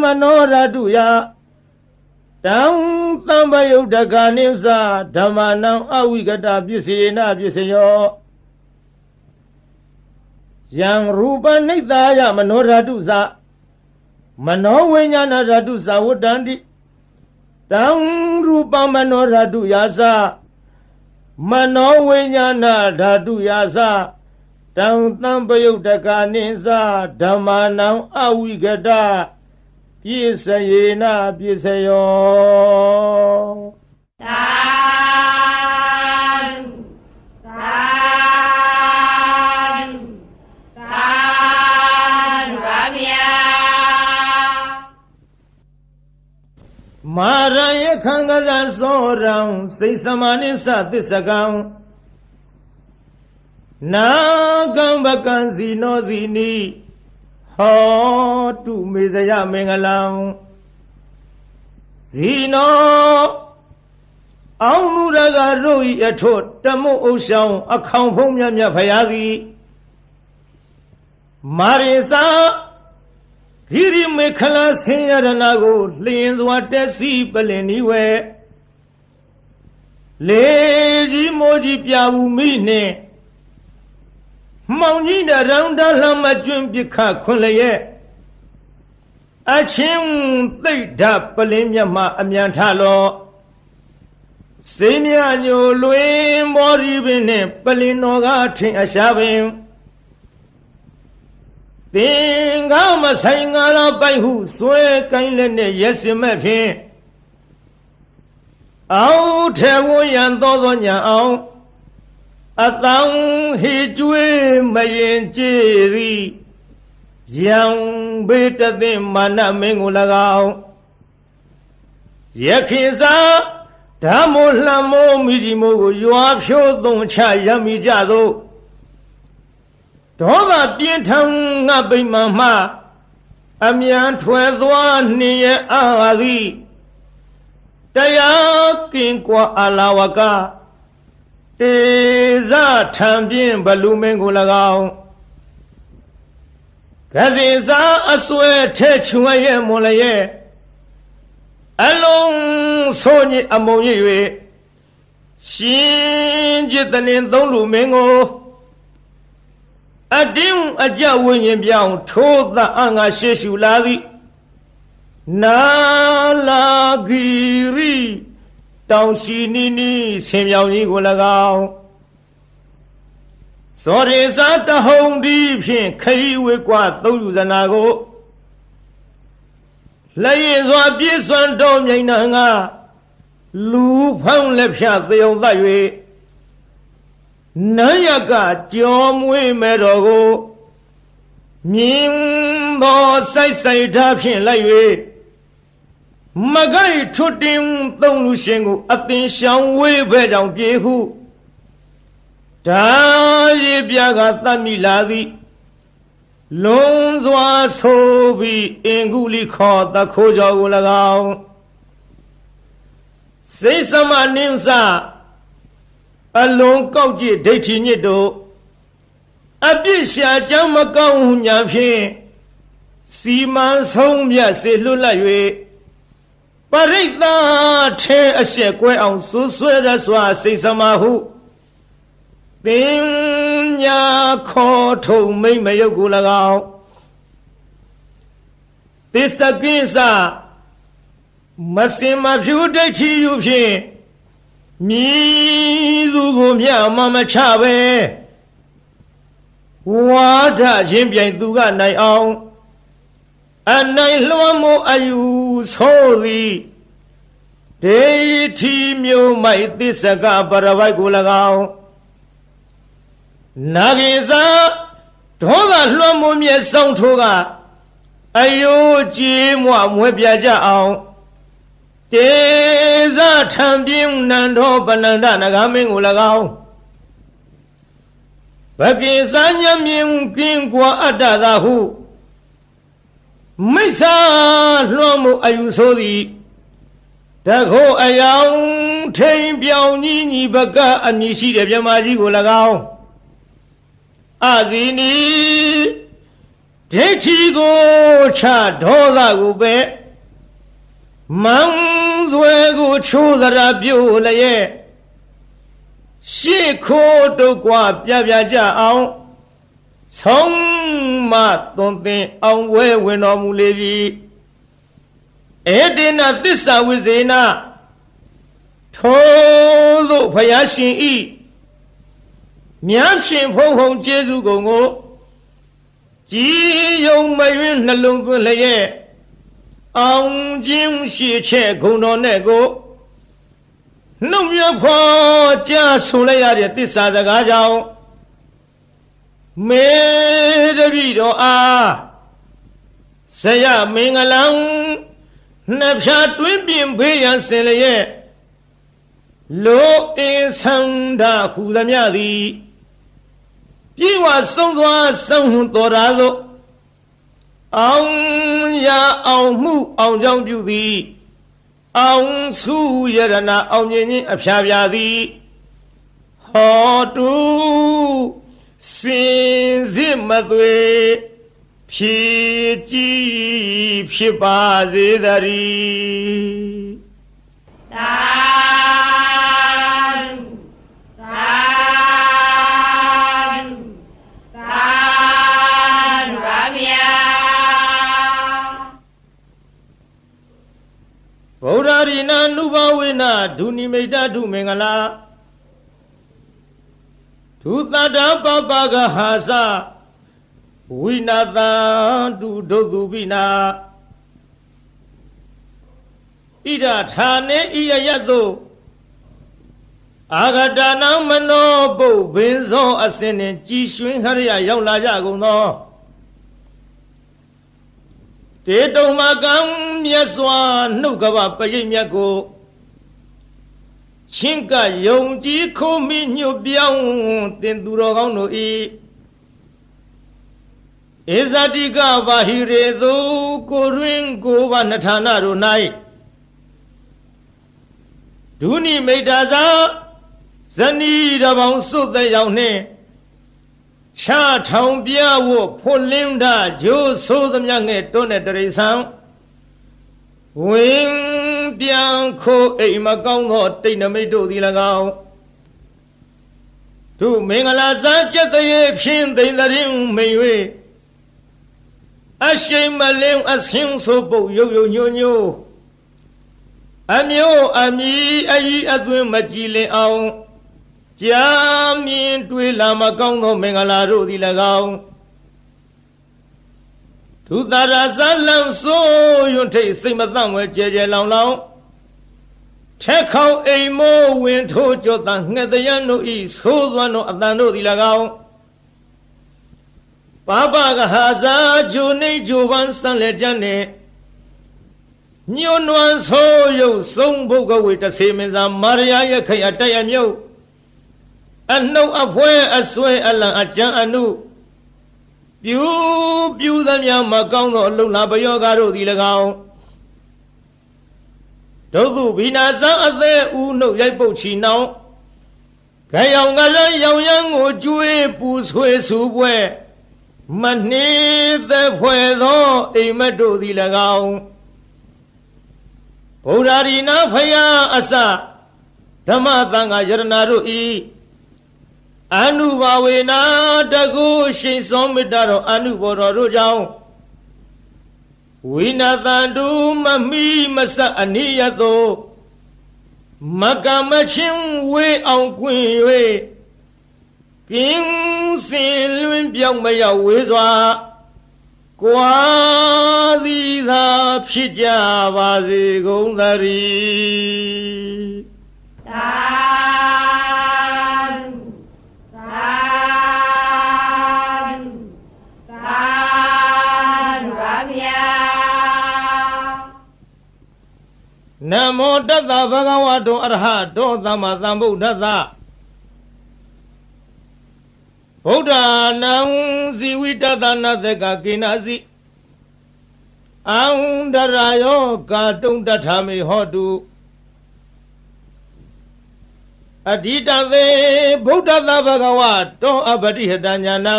မနောဓာတုယတံသံပယုတ်တကနိစ္စဓမ္မာနံအဝိကတပစ္စေနပစ္စယောယံရူပနိတ္တာယမနောဓာတုသမနောဝိညာဏဓာတုသဝတ္တန္တိတံရူပမနောဓာတုယာသမနောဝိညာဏဓာတုယာသတံသံပယုတ်တကနိစ္စဓမ္မာနံအဝိကတပစ္စယေနပစ္စယောသာမာရယခံကဇံသောရံစိတ်စမနိသသစ္စကံနာကံပကံစီနောစီနိဟောတုမေဇယမင်္ဂလံဇီနောအောင်မူရကတို့ဤအထွတ်တမုတ်ဥဆောင်အခေါင်ဖုံးမြတ်မြတ်ဖရာသည်မာရိစာဂိရိမေခလဆင်းရဏကိုလျင်စွာတက်စီပလင်ဤဝဲလေကြီးမိုးကြီးပြဝူမိနှင့်မောင်ကြီးတရံတလှမကျွန်းပြခခွန်လျက်အချင်းသိဋ္ဌပလင်းမြတ်မှအမြန်ထလောစိမ့်မြညိုလွင်ဘောရီပင်နှင့်ပလင်းတော်ကထင်အရှားပင်သင်္ကာမဆိုင်ငါရပိုက်ဟုဆွဲကိုင်းလက်နဲ့ရက်စင်မဲ့ဖြင့်အောင်ထဲဝရန်သောညာအောင်အတံဟေကျွေးမရင်ကြည်သည်ယံဘေတသိမာနမင်းကို၎င်းယခိစာဓမ္မိုလှမိုးမိကြီးမိုးကိုရွာဖြိုးသွန်ချရမိကြသောဒေါသပြင်းထန်ငါပိမှန်မှအမြန်ထွယ်သွားနှင်ရအာသည်တရားကင်ကွာအလာဝကတေဇထံပြင်းဘလူမင်းကို၎င်းကစီစာအစွဲထဲချွဲရဲ့မွန်လျက်အလုံးဆိုးညစ်အမုံရ၍ရှင်จิตတနင်သုံးလူမင်းကိုအတင်းအကြဝိညာဉ်ပြောင်းထိုးသအငါရှေ့ရှုလာသည်နာလာဂီရိတောင်ရှိနီနီဆင်မြောင်ကြီးကို၎င်းစောရေစာတဟုံဒီဖြင့်ခရီးဝေကွာသုံးယူဇနာကိုလက်ရည်စွာပြည့်စွမ်းတော်မြိန်နာငါလူဖောင်းလက်ဖြတ်သေုံသတ်၍နန်းရကကြောမွေးမဲ့တော်ကိုမြင်းသောစိုက်စိုက်ထားဖြင့်လိုက်၍မကိုက်ထွတ်တင်သုံးလူရှင်ကိုအသင်ရှောင်ဝေးပဲကြောင့်ပြေဟုဒါရည်ပြကသတ်မိလာသည်လုံးစွာဆိုပြီးအင်္ဂုလိခေါ်တခိုးကြောကို၎င်းစိတ်စမနင်းစအလုံးကောက်ကြည့်ဒိဋ္ဌိညစ်တို့ အပြစ်ရှာကြောင်းမကောင်းညာဖြင့်စီမံဆုံးမြတ်စေလွတ်လပ်၍ပရိသတ်ထဲအရှက်ကွဲအောင်ဆွဆွဲရစွာစိတ်စမဟုပညာခေါ်ထုံမိမ့်မယုတ်ကို၎င်းသစ္စကိစ္စမစင်မဖြူဒိဋ္ဌိယူဖြင့်မြည်သူကိုမြတ်မမချပဲဝါဒချင်းပြိုင်သူကနိုင်အောင်အနိုင်လွှမ်းမိုးအယူဆိုသည်ဒေထီမျိုးမိုက်သစ္စကပရပိုက်ကို၎င်းနာဂိစာဒေါသလွှမ်းမိုးမြဲဆောင်ထိုးကအယိုးကြီးမွမွဲပြကြအောင်တေဇထံပြင်းနန္ဒောပနန္ဒနဂမင်းကို၎င်းဘကိစာညမြင်ကင်းကွာအတ္တသာဟုမိစ္ဆာလွှမ်းမိုးအယူဆိုသည်တခိုးအယောင်ထိန်ပြောင်ကြီးညီဘကအမည်ရှိတဲ့မြမကြီးကို၎င်းအဇီနီဒိဋ္ဌိကိုချဒေါသကိုပဲမန်းဆွဲကိုချိုးသရာပြုတ်လျက်ရှေ့ခိုးတုတ်ကွာပြပြကြအောင်ဆုံးမသွန်သင်အောင်ဝဲဝင်တော်မူလေပြီဧတေနသစ္စာဝိဇေနထိုသို့ဘုရားရှင်ဤမြတ်ရှင်ဖုံဖုံကျေးဇူးကုန်ကိုကြည်ယုံမယွင်းနှလုံးသွင်းလျက်အောင်ခြင်းရှိချက်ဂုဏ်တော်နဲ့ကိုနှုတ်မြဖော်ကြားဆိုလိုက်ရတဲ့သစ္စာစကားကြောင့်မေတ္တိတော်အားဇယမင်္ဂလံနှစ်ဖြာတွင်းပြင်ဖေးရန်စင်လျက်လိုအင်းဆန္ဒဟူသမျှသည်ပြေဝဆုံးစွာဆုံးဟွန်တော်ရာသို့အောင်ရအောင်မှုအောင်ကြောင်းပြုသည်အောင်စုယရနာအောင်မြင်ခြင်းအဖျားပြသည်ဟောတုစင်စစ်မသွေဖြည့်ကြည်ဖြစ်ပါစေတည်းသာဗုဒ္ဓရိနာနုဘဝေနဒုနိမိတ်တုမင်္ဂလာဒုသတ္တပပကဟာစဝိနာတံတုဒုသူပိနာဣဒထာနေဣယယတုအာဂတနာမနောပုဗ္ဗင်္ဇောအစင်းနှင့်ကြည်ရွှင်ခရယရောက်လာကြကုန်သောတေတုံမကံမြတ်စွာနှုတ်ကပပရိတ်မြတ်ကိုချင်းကယုံကြည်ခိုးမိညွတ်ပြောင်းတင်သူတော်ကောင်းတို့ဤဧဇတိကဘာဟိရေသူကိုရင်းကိုဘာနထာနာတို့၌ဒုနိမိတ်တာသာဇနီးတပေါင်းစွတ်တဲ့ရောက်နှင့်ချထောင်ပြဝဖွလင်းတာဂျိုးဆိုးသမျှငဲ့တွန်းတဲ့တရိษံဝင်ပြန်ခိုးအိမ်မကောင်းသောတိတ်နမိတ်တို့သည်၎င်းသူမင်္ဂလာစားကျက်တဲ့ဖြင့်သိမ့်တဲ့မိန်၍အရှိန်မလင်းအဆင်းဆိုပုတ်ရုပ်ရုပ်ညို့ညို့အမျိုးအမီအကြီးအသွင်းမကြည်လင်အောင်ကြာမြင်တွေ့လာမကောင်းသောမင်္ဂလာတို့သည်၎င်းသူသာရဇလံဆိုယွန်းထိတ်စိတ်မသန့်ဝဲကြဲကြဲလောင်လောင်ထက်ခေါအိမ်မိုးဝင်ထိုးကြောတန်ငှက်တရံတို့ဤသိုးသွမ်းတို့အတန်တို့သည်၎င်းပါပကဟာဇာဂျိုနေဂျိုပန်းစံလက်ကျန်နှင့်ညွန်းနွမ်းဆိုးရုပ်ဆုံးဘုတ်ကဝေတစေမင်းစာမာရယာရဲ့ခိတ်အတက်ရမြုပ်အနှုတ်အဖွဲအဆွဲအလံအကြံအနုပြူသမျှမကောင်းသောအလုံးလာပယောဂတို့သည်၎င်းဒုက္ခဘိနာဇံအသေးဦးနှုတ်ရိုက်ပုတ်ချီနှောင်းက ယောင်ကလည်းရောင်ရမ်းကိုကျွေးပူဆွေးဆူပွဲမနှေးသက်ဖွယ်သောအိမ်မက်တို့သည်၎င်းဗုဒ္ဓရီနာဖယားအစဓမ္မသံဃာယရနာတို့ဤအနုဘာဝေနာတကုရှိန်စောမေတ္တာတော်အနုဘောတော်တို့ကြောင့်ဝိနာတန်တုမမိမဆအနိယသောမကမချင်းဝေအောင်ကွင်၍ကင်းစင်လွင်ပြောင်းမရောက်ဝေးစွာကွာသည်သာဖြစ်ကြပါစေကုန်သတည်းသာနမောတတ္တဗုဒ္ဓဝါတောအရဟတောသမ္မာသမ္ဗုဒ္ဓသဗုဒ္ဓနာဇီဝိတတနာသကကိနာစီအံဒရာယောကာတုံတထာမေဟောတုအဓိတသေဗုဒ္ဓသဗ္ဗဂဝါတောအပတိဟတညာနံ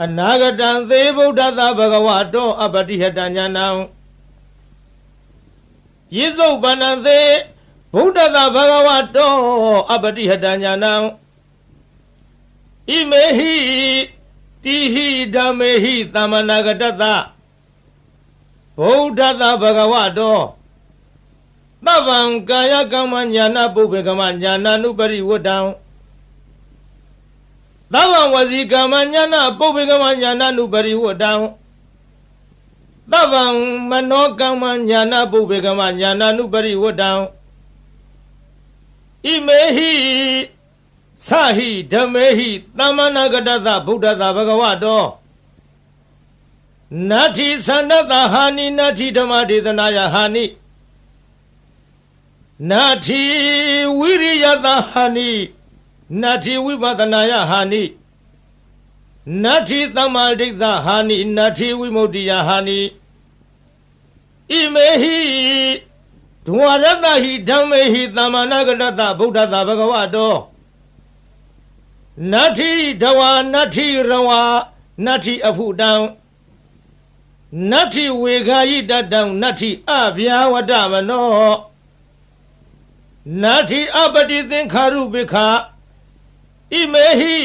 အနာဂတံသေဗုဒ္ဓသဗ္ဗဂဝါတောအပတိဟတညာနံယေစုပန္နသေဗုဒ္ဓသာဘဂဝတောအပတိဟတညာနံဣမေဟိတိဟိဓမ္မေဟိသမ္မနာဂတတဗုဒ္ဓသာဘဂဝတောသဗ္ဗံကာယကမ္မညာနာပုပ္ပေကမ္မညာနာနုပရိဝတ္တံသဗ္ဗံဝစီကမ္မညာနာပုပ္ပေကမ္မညာနာနုပရိဝတ္တံသဗ္ဗံမနောကမ္မညာနာပုပ္ပေကမ္မညာနာနုပရိဝတ္တံဣမေဟိသဟိဓမ္မေဟိသမ္မနာဂတသဗုဒ္ဓသာဘဂဝတောနတ္ထိသန္တတဟာနိနတ္ထိဓမ္မဒေသနာယဟာနိနတ္ထိဝိရိယတဟာနိနတ္ထိဝိပဿနာယဟာနိနတ္ထိသမ္မာဒိဋ္ဌဟာနိနတ္ထိဝိမု ക്തി ယဟာနိဣမေဟိဒဝရတဟိဓမ္မေဟိသမ္မာနာဂတတဗုဒ္ဓသာဘဂဝတောနတ္ထိဒဝါနတ္ထိရဝါနတ္ထိအဖုတံနတ္ထိဝေခာယိတတံနတ္ထိအဗျာဝတ္တမနောနတ္ထိအပတိသင်္ခါရုပိခာဣမေဟိ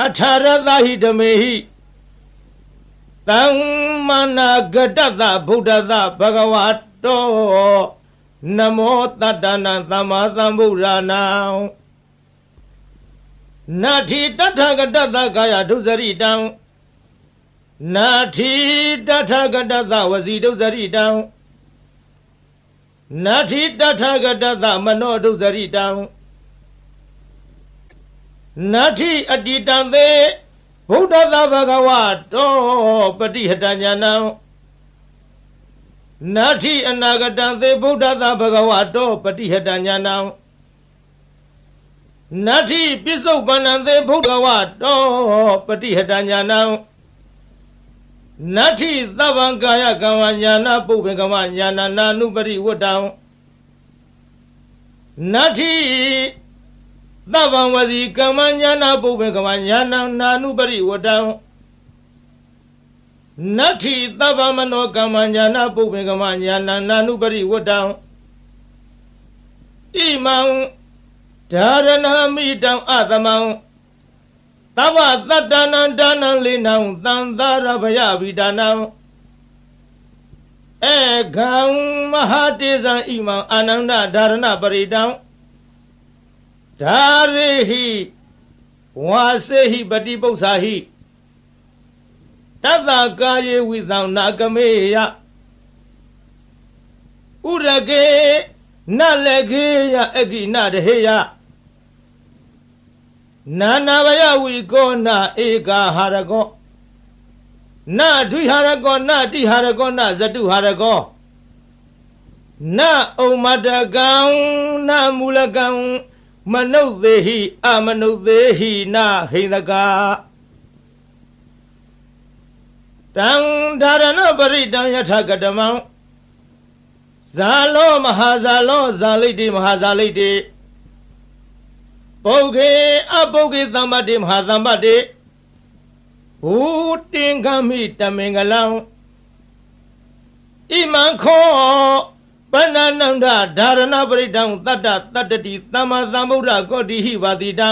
အထာရသဟိဓမေဟိသမ္မာနာဂတတဗုဒ္ဓသဘဂဝတောနမောတတ္တနာသမ္မာသမ္ဗုဒ္ဓနာနတ္ထိတထဂတတကာယဒုစရိတံနတ္ထိတထဂတတဝစီဒုစရိတံနတ္ထိတထဂတတမနောဒုစရိတံနတ္ထိအတ္တိတံသေဗုဒ္ဓသာဘဂဝတောပတိဟတညာနံနတ္ထိအနာဂတံသေဗုဒ္ဓသာဘဂဝတောပတိဟတညာနံနတ္ထိပစ္စုပ္ပန္နံသေဗုဒ္ဓဝတောပတိဟတညာနံနတ္ထိသဗ္ဗံကာယကမ္မညာနာပုပ္ပေကမ္မညာနာနာနုပရိဝတ္တံနတ္ထိသဗ္ဗံဝစီကမ္မညာနာပုပ္ပေကမ္မညာနာနာနုပရိဝတ္တံနတ္ထိသဗ္ဗမနောကမ္မညာနာပုပ္ပေကမ္မညာနာနာနုပရိဝတ္တံဣမံဓာရဏမိတံအသမံသဗ္ဗသတ္တနံဒါနံလေနံသံသာရဗယဝိဒါနံဧကံမဟာတေဇံဣမံအာနန္ဒဓာရဏပရိတံဓာရေဟိဝါစေဟိပတိပု္ပ္ပာဟိတတ္တကာယေဝိသံနာကမေယဥရကေနလေကေယအကိနတဟေယနာနာဘယဝိကောနာဧကာဟာရကောနာဒွိဟာရကောနာတိဟာရကောနာဇတုဟာရကောနာဩမတကံနာမူလကံမနုဿေဟိအမနုဿေဟိနာဟိန္ဒကာတံဓာရဏပရိတံယထကတမံဇာလောမဟာဇာလောဇာလိတိမဟာဇာလိတိ ပုဂ္ဂေအပုဂ္ဂေသမ္ပတိမဟာသမ္ပတိဘုတင်္ဂမိတမင်္ဂလံဣမံခောပဏ္ဏနန္ဒဓာရဏပရိတံတတ္တတတ္တတိသမ္မာသမ္ဗုဒ္ဓကောတိဟိပါတိတံ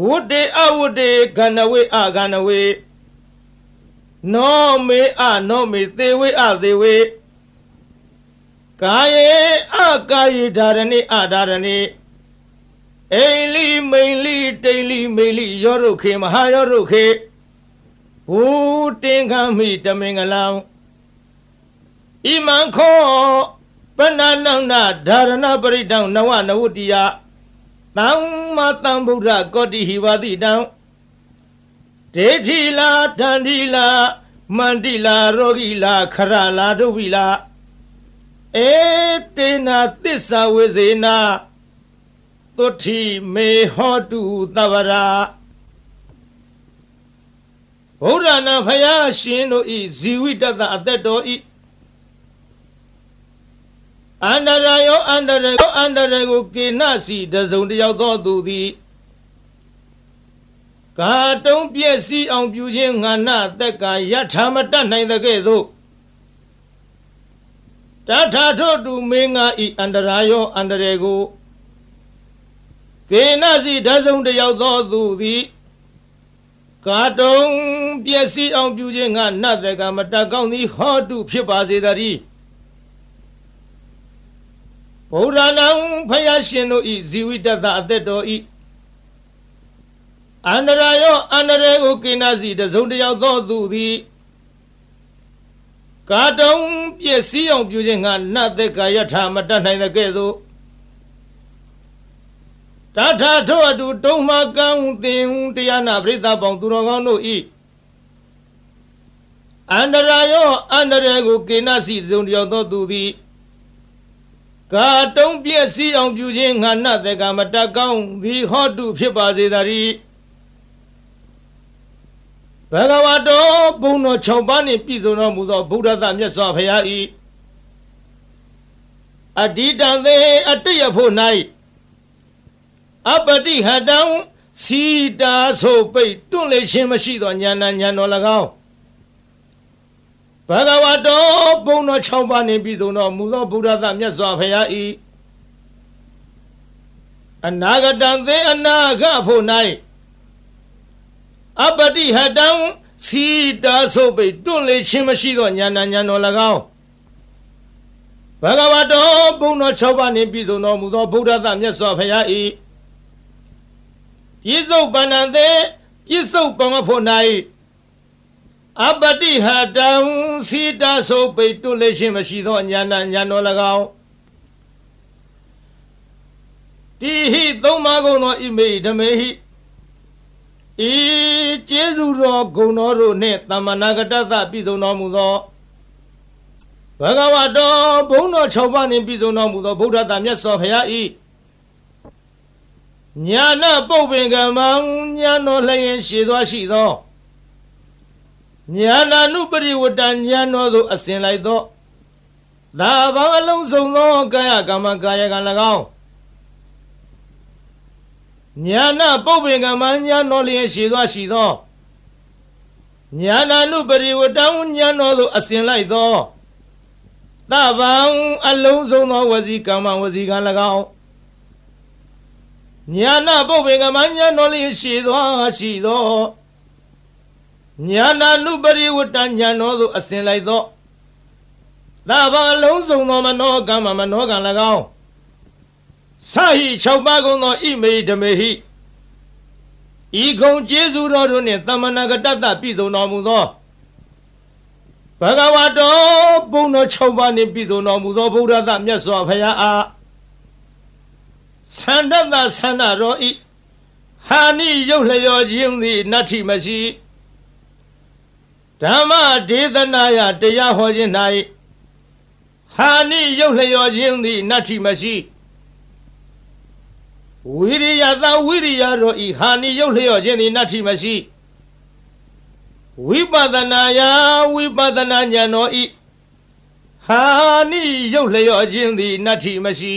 ဝုတေအဝုတေဂဏဝေအဂဏဝေနောမေအနောမေသေဝေအသေဝေကာယေအကာယေဓာရဏိအဓာရဏိအိလိမိန်လိတိလိမိလိယောရုခေမဟာယောရုခေဘုတင်္ဂမိတမင်္ဂလံဣမံခောပဏ္ဏနန္ဒဓာရဏပရိတံနဝနဝတ္တိယသမ္မာသမ္ဗုဒ္ဓကောတိဟိဝတိတံဒေဋ္ဌိလာတန္တိလာမန္တိလာရောဂိလာခရလာဒုဝိလာဧတေနာသစ္စာဝေဇေနာသုဋ္ဌိမေဟောတုသဗ္ဗရာဘုရားနာဖယားရှင်တို့ဤဇီဝိတတအသက်တော်ဤအန္တရာယောအန္တရေကိုအန္တရေကိုကေနစီတစုံတယောက်သောသူသည်ကာတုံးပြည့်စည်အောင်ပြုခြင်းငါနာတက်ကယထာမတတ်နိုင်တဲ့ကဲ့သို့တထာထို့တူမင်းငါဤအန္တရာယောအန္တရေကိုကေနစီတစုံတယောက်သောသူသည်ကာတုံးပြည့်စည်အောင်ပြုခြင်းငါနတ်တက်ကမတတ်ကောင်းသည်ဟောတုဖြစ်ပါစေတည်းဘုရားနာဖယားရှင်တို့ဤဇီဝိတတအသက်တော်ဤအန္တရာယောအန္တရေကိုကိနာစီတစုံတယောက်သောသူသည်ကာတုံးပြည့်စည်အောင်ပြုခြင်းငါနတ်သက်ကာယထာမတတ်နိုင်တဲ့ကဲ့သို့တထာထို့အတူတုံးမကံသင်တရားနာပရိသတ်ပေါင်းသူတော်ကောင်းတို့ဤအန္တရာယောအန္တရေကိုကိနာစီတစုံတယောက်သောသူသည်ကာတုံးပြည့်စည်အောင်ပြုခြင်းငါနတ်သက်ကာမတတ်ကောင်းသည်ဟောတုဖြစ်ပါစေတည်းဘဂဝါတော်ဘုံတော်6ပါးနှင့်ပြည့်စုံတော်မူသောဗုဒ္ဓသမြတ်စွာဘုရား၏အတ္တိတံသေအတ္တယဖို့၌အပတိဟတံစီတာဆိုပိတ်တွန့်လေခြင်းမရှိသောဉာဏ်ဉာဏ်တော်၎င်းဘဂဝါတော်ဘုံတော်6ပါးနှင့်ပြည့်စုံတော်မူသောဗုဒ္ဓသမြတ်စွာဘုရား၏အနာဂတံသေအနာဂဖို့၌အပတိဟတံစီတာဆိုပိတ်တွန့်လေခြင်းမရှိသောဉာဏ်ဉာဏ်တော်၎င်းဘဂဝါတော်ဘုံတော်6ပါးနှင့်ပြည့်စုံတော်မူသောဗုဒ္ဓသမြတ်စွာဘုရား၏ပြည့်စုံပန္နသေပြည့်စုံပံဖို့၌အပတိဟတံစီတာဆိုပိတ်တွန့်လေခြင်းမရှိသောဉာဏ်ဉာဏ်တော်၎င်းတိဟိသုံးပါးကုန်သောဣမေဓမေဟိဤကျေးဇူးတော်ဂုဏ်တော်တို့နှင့်သမ္မာနာဂတသပြည့်စုံတော်မူသောဘဂဝါတော်ဘုံတော်6ပါးနှင့်ပြည့်စုံတော်မူသောဗုဒ္ဓသာမြတ်စွာဘုရား၏ညာနာပုပ္ပင်ကမံညာတော်လျင်ရှည်သွားရှိသောညာနာနုပရိဝတ္တညာတော်သို့အစဉ်လိုက်သောသာဘာအလုံးစုံသောကာယကမ္မကာယကံ၎င်းညာနာပုပ္ပင်ကမညာတော်လျင်ရှိသွားရှိသောညာနာနုပရိဝတ္တညာတော်သို့အစဉ်လိုက်သောသဗ္ဗံအလုံးစုံသောဝစီကမ္မဝစီကံ၎င်းညာနာပုပ္ပင်ကမညာတော်လျင်ရှိသွားရှိသောညာနာနုပရိဝတ္တညာတော်သို့အစဉ်လိုက်သောသဗ္ဗံအလုံးစုံသောမနောကမ္မမနောကံ၎င်းစာဟိ6ပါးကုန်သောဣမေဓမေဟိဤကုံကျေးဇူးတော်တို့နှင့်သမ္မာနာဂတတပြည့်စုံတော်မူသောဘဂဝါတော်ဘုံတော်6ပါးနှင့်ပြည့်စုံတော်မူသောဗုဒ္ဓသမြတ်စွာဘုရားအားသန္တတသန္တတော်ဤဟာနိရုပ်လျောခြင်းသည်နတ္ထိမရှိဓမ္မဒေသနာယတရားဟောခြင်း၌ဟာနိရုပ်လျောခြင်းသည်နတ္ထိမရှိဝိရိယသာဝိရိယတော်ဤဟာနိရုပ်လျော့ခြင်းသည်နတ္ထိမရှိဝိပဿနာယဝိပဿနာဉာဏ်တော်ဤဟာနိရုပ်လျော့ခြင်းသည်နတ္ထိမရှိ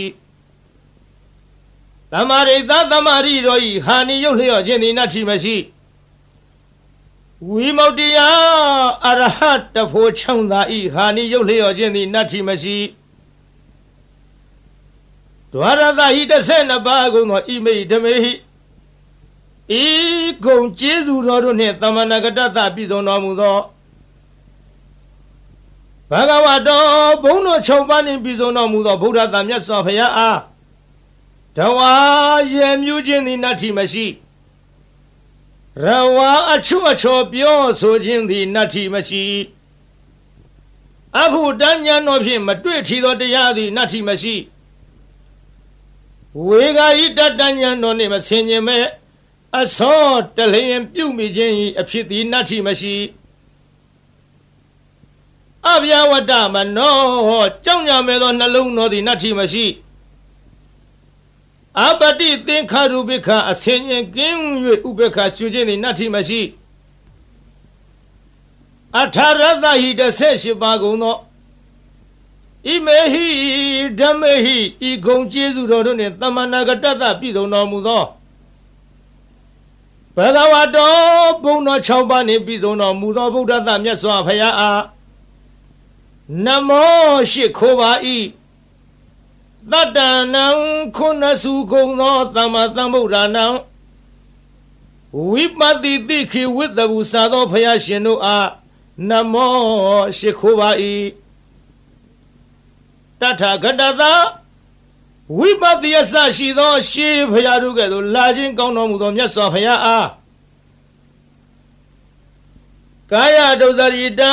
သမရိသသမရိတော်ဤဟာနိယုတ်လျော့ခြင်းသည်နတ္ထိမရှိဝိမု ക്തി ယအရဟတဖို့ချောင်းသာဤဟာနိယုတ်လျော့ခြင်းသည်နတ္ထိမရှိဒွါရသဟိ12ပါးကုန်သောဣမိဓမေဟိဤကုံကျေးဇူးတော်တို့နှင့်သမဏဂတတပြည့်စုံတော်မူသောဘဂဝတောဘုန်းတော်6ပါးနှင့်ပြည့်စုံတော်မူသောဗုဒ္ဓသာမြတ်စွာဘုရားအားတဝါရေမြူးခြင်းသည်နတ္ထိမရှိရဝါအချွတ်အချော်ပြောဆိုခြင်းသည်နတ္ထိမရှိအဘုဒ္ဓဉာဏ်တော်ဖြင့်မတွေ့ထီသောတရားသည်နတ္ထိမရှိဝေဂာယိတတဉာဏ်တော်နှင့်မဆင်ញင်မဲ့အစောတလျင်ပြုမိခြင်း၏အဖြစ်သည်နတ္ထိမရှိအဗျာဝတ္တမနောကြောင့်ညာမဲ့သောနှလုံးတော်သည်နတ္ထိမရှိအပတိသင်္ခါရုပိခအစင်ရင်ကင်း၍ဥပေက္ခရှုခြင်းသည်နတ္ထိမရှိအထာရသဟိ18ပါးကုန်သောဣမေဟိဓမ္မေဟိဤဂုံကျေးဇူးတော်တို့နှင့်သမဏဂတတပြည့်စုံတော်မူသောဘဂဝတောဘုန်းတော်6ပါးနှင့်ပြည့်စုံတော်မူသောဗုဒ္ဓသာမြတ်စွာဘုရားအားနမောရှိခိုးပါ၏တတ္တနံခုနစုကုံသောသမ္မာသမ္ဗုဒ္ဓနာဝိပတိတိခိဝိတ္တဘူစာသောဘုရားရှင်တို့အားနမောရှိခိုးပါ၏တထာဂတသာဝိပတိယဆရှိသောရှေးဘုရားတို့ကဲ့သို့လာခြင်းကောင်းတော်မူသောမြတ်စွာဘုရားအားကာယဒုစရိတံ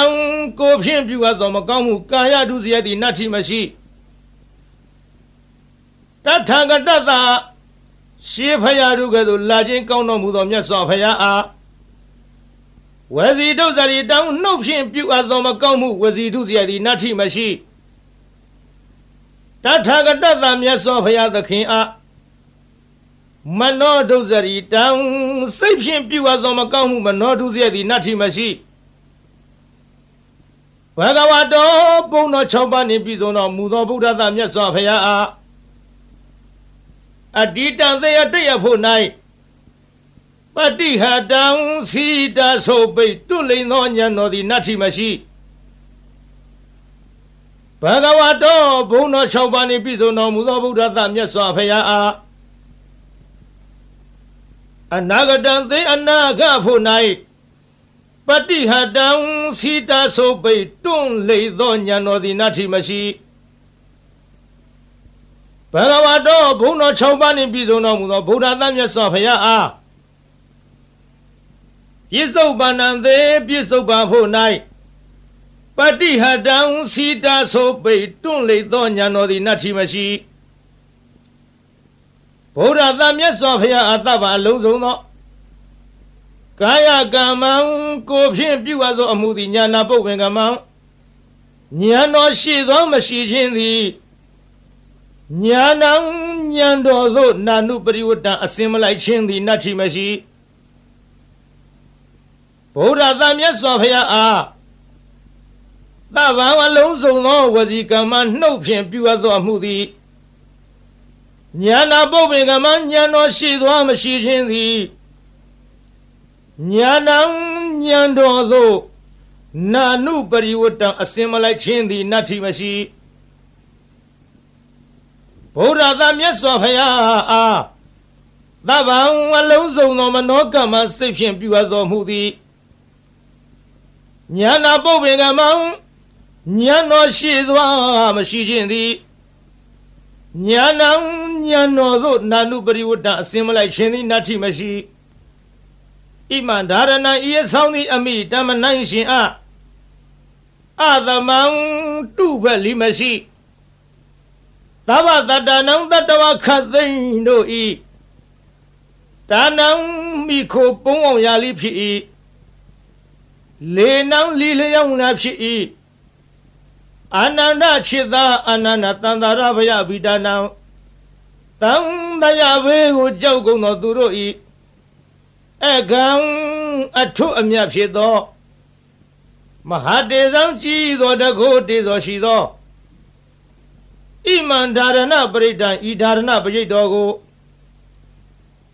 ကိုဖြင့်ပြုအပ်သောမကောင်းမှုကာယဒုစရိုက်သည်နတ္ထိမရှိတထာဂတသာရှေးဘုရားတို့ကဲ့သို့လာခြင်းကောင်းတော်မူသောမြတ်စွာဘုရားအားဝစီဒုစရိတံနှုတ်ဖြင့်ပြုအပ်သောမကောင်းမှုဝစီဒုစရိုက်သည်နတ္ထိမရှိတထာဂတသာမြတ်စွာဘုရားသခင်အားမနောဒုစရိတံစိတ်ဖြင့်ပြုအပ်သောမကောင်းမှုမနောဒုစရိုက်သည်နတ္ထိမရှိဘဂဝတောဘုန်းတော်6ပါးနှင့်ပြည့်စုံတော်မူသောဗုဒ္ဓသာမြတ်စွာဘုရားအားအတ္တိတသေယတရဖို့၌ပတိဟတံစီတာဆိုပိတ်တွလိန်သောဉာဏ်တော်သည်နတ္ထိမရှိဘဂဝတောဘုန်းတော်6ပါးနှင့်ပြည့်စုံတော်မူသောဗုဒ္ဓသာမြတ်စွာဘုရားအားအနာဂတံသေအနာဂဖို့၌ပတိဟတံစီတာဆိုပိတ်တွလိန်သောဉာဏ်တော်သည်နတ္ထိမရှိဘဂဝတောဘုန်းတော်6ပါးနှင့်ပြည့်စုံတော်မူသောဗုဒ္ဓသာမြတ်စွာဘုရားအားပြစ္ဆုတ်ပန္နံသေပြစ္ဆုတ်ပန်ဖို့၌ပတိဟတံစီတာဆိုပိတ်တွန့်လိသောဉာဏ်တော်သည်နတ္ထိမရှိဗုဒ္ဓသာမြတ်စွာဘုရားအတ္တပါအလုံးစုံသောကာယကမ္မံကိုဖြင့်ပြုအပ်သောအမှုသည်ဉာဏပုပ္ပင်ကမ္မံဉာဏ်တော်ရှိသောမရှိခြင်းသည်ဉာဏံဉာဏ်တော်သို့နာနုပရိဝတ္တံအစင်မလိုက်ခြင်းသည်နတ္ထိမရှိဗုဒ္ဓသာမြတ်စွာဘုရားအားသဗ္ဗံအလုံးစုံသောဝစီကမ္မနှုတ်ဖြင့်ပြုအပ်သောအမှုသည်ဉာဏပုပ္ပင်ကမ္မဉာဏ်တော်ရှိသောမရှိခြင်းသည်ဉာဏံဉာဏ်တော်သို့နာနုပရိဝတ္တံအစင်မလိုက်ခြင်းသည်နတ္ထိမရှိဗုဒ္ဓသာမြတ်စွာဘုရားအားသဗ္ဗံအလုံးစုံသောမနောကမ္မစိတ်ဖြင့်ပြုအပ်သောမှုသည်ဉာဏပုပ္ပင်ကမ္မဉာဏ်တော်ရှိသောမရှိခြင်းသည်ဉာဏံဉာဏ်တော်သို့နာနုပရိဝတ္တအစင်မလိုက်ခြင်းသည်နတ္ထိမရှိဣမံဒါရဏံဤအဆောင်သည်အမိတမနိုင်ရှင်အားအသမံတုဖက်လီမရှိသဗ္ဗတတ္တနံတတ္တဝခတ်သိမ့်တို့ဤဒါနံမိခိုပုံအောင်ရာလိဖြစ်၏လေနံလီလျောင်းလာဖြစ်၏အာနန္ဒချစ်သာအာနန္ဒတန္တာရဘယဗိဒါနံတံတရာဘေးကိုကြောက်ကုန်သောသူတို့ဤအကံအထုအမြတ်ဖြစ်သောမဟာတေဇံကြည်သောတကုတေဇောရှိသောဣမံဒါရဏပရိဒံဤဒါရဏပရိတ်တော်ကို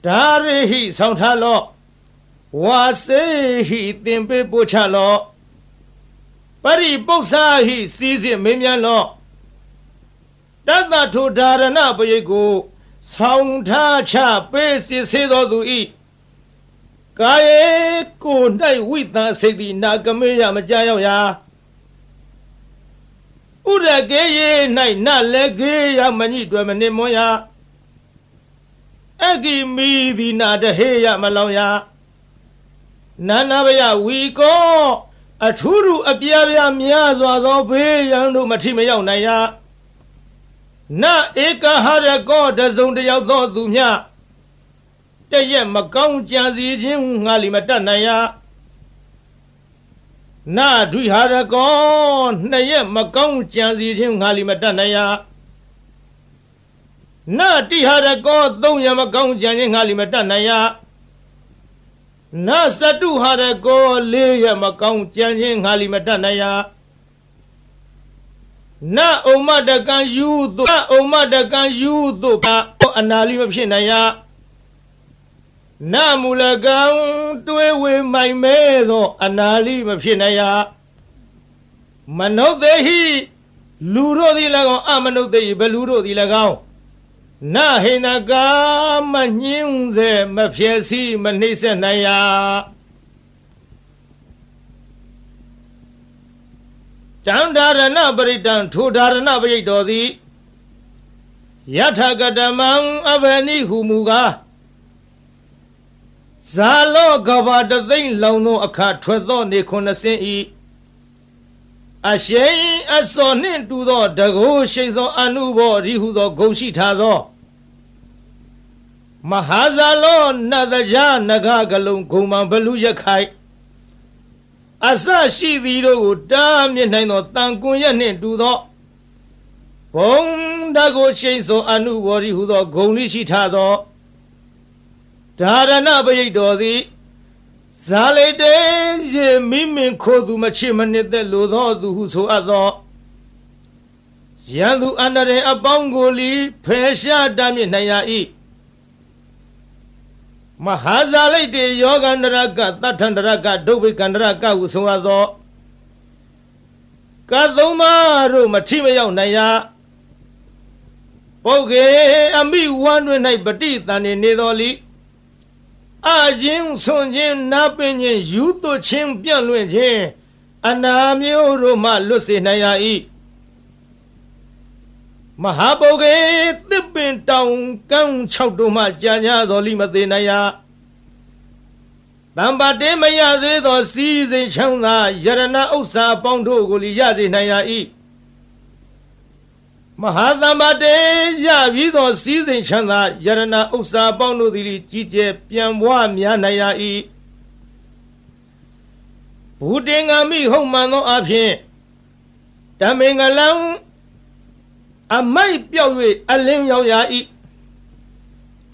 ဒါရိဟိဆောင်ထားလော့ဝါစေဟိသင်ပေးပို့ချလော့ပရိပု္ပ္ပစာဟိစီစစ်မင်းမြန်းလော့တတ္တထုဒါရဏပရိတ်ကိုဆောင်ထားချပေးစစ်စေတော်သူဤကာယေကို၌ဝိသစိတ်သည်နာကမေယမကြရောက်ရာဥရကေယေ၌နလည်းကေယမညိတွယ်မနှင့်မွန်ရာအဂိမီသည်နာတဟေယမလောင်ရာနာနာဘယဝီကောအထူးထူးအပြားပြားများစွာသောဘေးရန်တို့မထိမရောက်နိုင်ရာနဧကဟရကောတစုံတယောက်သောသူမြတရက်မကောင်းကြံစီခြင်းငါလီမတတ်နိုင်ရာနဒွိဟာရကောနှစ်ရက်မကောင်းကြံစီခြင်းငါလီမတတ်နိုင်ရာနတိဟာရကောသုံးရက်မကောင်းကြံခြင်းငါလီမတတ်နိုင်ရာနစတုဟာရကောလေးရက်မကောင်းကြံခြင်းငါလီမတတ်နိုင်ရာနဩမတကံယူသို့ဩမတကံယူသို့အနာလီမဖြစ်နိုင်ရာနမူလကံတွေးဝေမိုင်မဲသောအနာလီမဖြစ်နိုင်ရာမနုဿေဟိလူတို့သည်၎င်းအမနုဿေဟိဘလူတို့သည်၎င်းနဟိနကာမညင်းစေမဖြစ်စီမနှိမ့်ဆက်နိုင်ရာတံဒါရဏပရိတံထိုဒါရဏပရိတ်တော်သည်ယထကတမံအဘနိဟုမူကားဇာလောကဘာတသိမ့်လောင်သောအခါထွက်သောနေခုနှစ်စင်းဤအရှိန်အစောနှင့်တူသောတကိုးရှိန်သောအနုဘောရိဟုသောဂုဏ်ရှိထားသောမဟာဇာလောနတ်တကြားနဂကလုံးဂုံမံဘလူရခိုင်အစရှိသည်တို့ကိုတားမြစ်နိုင်သောတန်ကွန်ရက်နှင့်တူသောဘုံတကိုရှိန်သောအနုဘောရိဟုသောဂုဏ်လိရှိထားသောဒါရဏပရိတ်တော်သည်ဇာလိတေရေမိမင်ခိုသူမချစ်မနစ်သက်လိုသောသူဟုဆိုအပ်သောရန်သူအန္တရာယ်အပေါင်းကိုလီဖယ်ရှားတမ်းမြစ်နိုင်ရ၏မဟာဇာလိတေယောဂန္တရကတထန္တရကဒုဗ္ဗေကန္တရကဟုဆိုအပ်သောကသုံးပါးတို့မထိမရောက်နိုင်ရပုဂ္ဂေအမိဝမ်းတွင်၌ပဋိသန္ဓေနေတော်လီအချင်းဆွန်ခြင်းနာပင်ခြင်းယူသွခြင်းပြန့်လွင့်ခြင်းအနာမျိုးတို့မှလွတ်စေနိုင်ရ၏မဟာပုဂ္ဂေသစ်ပင်တောင်ကန်း၆တို့မှကြာညာတော်လိမသေးနိုင်ရတံပါတေမရသေးသောစီးစိမ်ချမ်းသာယရဏဥစ္စာပေါင်းတို့ကိုလီရစေနိုင်ရ၏မဟာတံပါတေရပြီးသောစီးစိမ်ချမ်းသာယရဏဥစ္စာပေါင်းတို့သည်ကြီးကျယ်ပြန်ပွားများနိုင်ရ၏ဘူတင်္ဂမိဟုတ်မှန်သောအဖြစ်ဓမ္မေငလံအမိုက်ပြောက်၍အလင်းရောက်ရ၏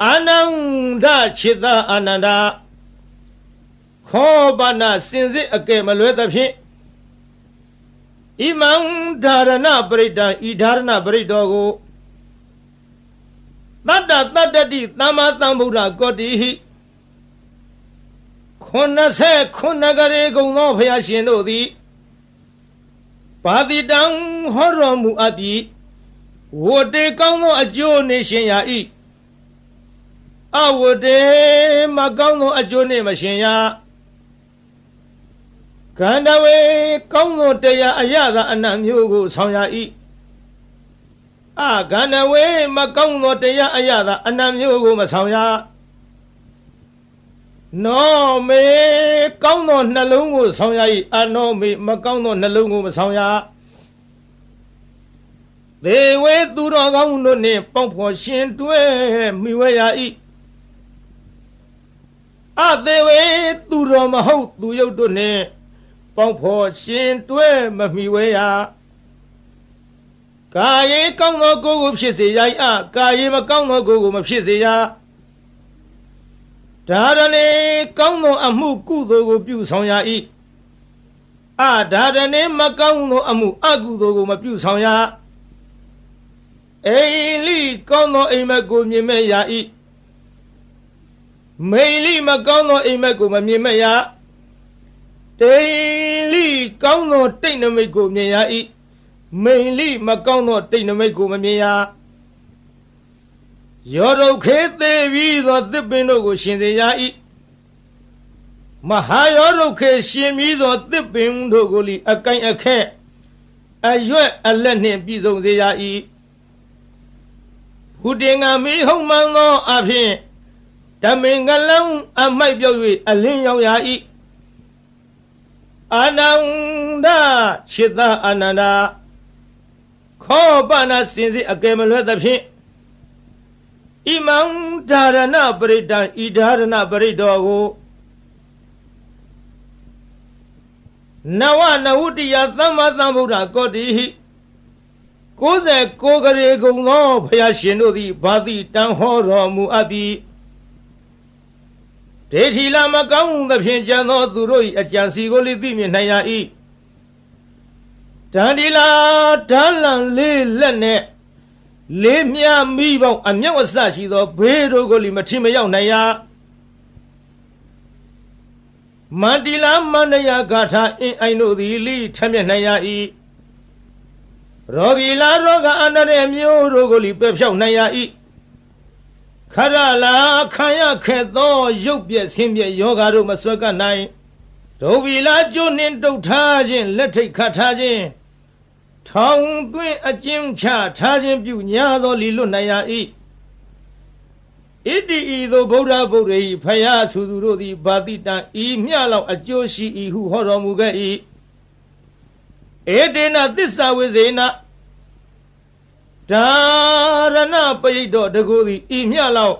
အာနန္ဒခြေသာအာနန္ဒာခောပနာစင်စစ်အကဲမလွဲသဖြင့်ဣမံဒါရဏပရိတံဤဒါရဏပရိတောကိုတတ္တတတ္တတိသမ္မာသမ္ဗုဒ္ဓကောတိဟိ89ကရေကုံသောဘုရားရှင်တို့သည်ပါတိတံဟောတော်မူအပ်ပြီးဝတ္တေကောင်းသောအကျိုးနေရှင်ရာ၏အဝတ္တေမကောင်းသောအကျိုးနေမရှင်ရာကန္တဝေကောင်းသောတရားအရသာအနတ်မျိုးကိုဆောင်ရ၏ကန္တဝေမကောင်းသောတရားအရသာအနတ်မျိုးကိုမဆောင်ရနောမေကောင်းသောနှလုံးကိုဆောင်ရ၏အနောမေမကောင်းသောနှလုံးကိုမဆောင်ရသေဝေသူတော်ကောင်းတို့နှင့်ပေါင်းဖော်ရှင်တွဲမိဝဲရ၏အသေးဝေသူတော်မဟုတ်သူယုတ်တို့နှင့်ပေါင်းဖော်ရှင်တွဲမမိဝဲရကာယေကောင်းသောကိုယ်ကိုဖြစ်စေရ၏ကာယေမကောင်းသောကိုယ်ကိုမဖြစ်စေရဒါရဏေကောင်းသောအမှုကုသိုလ်ကိုပြုဆောင်ရ၏ဒါရဏေမကောင်းသောအမှုအကုသိုလ်ကိုမပြုဆောင်ရအိလိကောင်းသောအိမ်မက်ကိုမြင်မဲ့ရ၏ မိန်လိမကောင်းသောအိမ်မက်ကိုမမြင်မရတိန်လိကောင်းသောတိတ်နမိတ်ကိုမြင်ရ၏မိန်လိမကောင်းသောတိတ်နမိတ်ကိုမမြင်ရယောရုခေသေးပြီးသောသစ်ပင်တို့ကိုရှင်စေရ၏မဟာယောရုခေရှင်ပြီးသောသစ်ပင်တို့ကိုလီအကိုင်အခက်အရွက်အလက်နှင့်ပြည်စုံစေရ၏ဘုတင်ငါမီဟုံမှန်သောအဖြစ်ဓမင်္ဂလံအမိုက်ပြောက်၍အလင်းရောက်ရ၏အာနန္ဒชิตအာနန္ဒာခောပနာစင်စစ်အကယ်မလွဲသဖြင့်ဣမံဓာရဏပရိတံဤဓာရဏပရိတောကိုနဝနဝုတ္တိယသမ္မာသမ္ဗုဒ္ဓကောတိဟိ69ကရေကုံသောဘုရားရှင်တို့သည်ဘာတိတန်ဟောတော်မူအပ်ပြီးဒေထီလာမကောင်းသဖြင့်ကြံသောသူတို့၏အကြံစီကိုလည်းသိမြင်နိုင်ရ၏တန်ဒီလာဓာလံလေးလက်နဲ့လေးမြမိပေါင်းအမြောက်အစရှိသောဘေးတို့ကိုလည်းမထင်မရောက်နိုင်ရမန္တိလာမန္တရာဂါထာအင်းအိုင်တို့သည်လိထမျက်နိုင်ရ၏ရောဂီလာရောဂအန္တရာယ်မျိုးတို့ကိုလည်းပယ်ဖြောက်နိုင်ရ၏ခရလာခံရခဲ့သောရုပ်ပြက်ဆင်းပြက်ယောဂါတို့မဆွဲကနိုင်ဒုဗီလာကျိုးနှင့်တုတ်ထားခြင်းလက်ထိတ်ခတ်ထားခြင်းထောင်သွင်းအကျဉ်းချထားခြင်းပြုညာသောလီလွတ်နိုင်ရ၏ဣတိဤသို့ဗုဒ္ဓဗုဒ္ဓ၏ဖယားဆူသူတို့သည်ဘာတိတံဤမျှလောက်အကျိုးရှိ၏ဟုဟောတော်မူခဲ့၏ဧတေနသစ္စာဝိဇေနဓာရဏပရိတောတကူသည်ဤမျှလောက်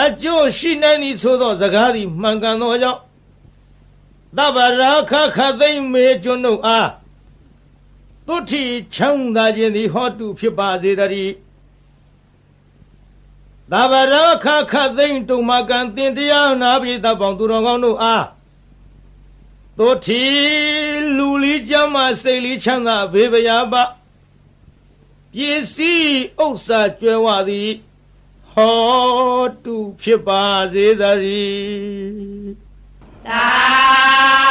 အကျိုးရှိနိုင်သည်ဆိုသောစကားသည်မှန်ကန်သောကြောင့်သဗ္ဗရာခခသိမ့်မေကျွန်းတို့အားသုတိချမ်းသာခြင်းသည်ဟောတုဖြစ်ပါစေတည်းသဗ္ဗရာခခသိမ့်တုံမကံတင်တရားနာပိသပေါင်းသူတော်ကောင်းတို့အားသုတိလူလီကျမ်းမစိတ်လီချမ်းသာဘေးဗျာပပစ္စည်းဥစ္စာကျွဲဝသည်ဟောတုဖြစ်ပါစေတည်းသာ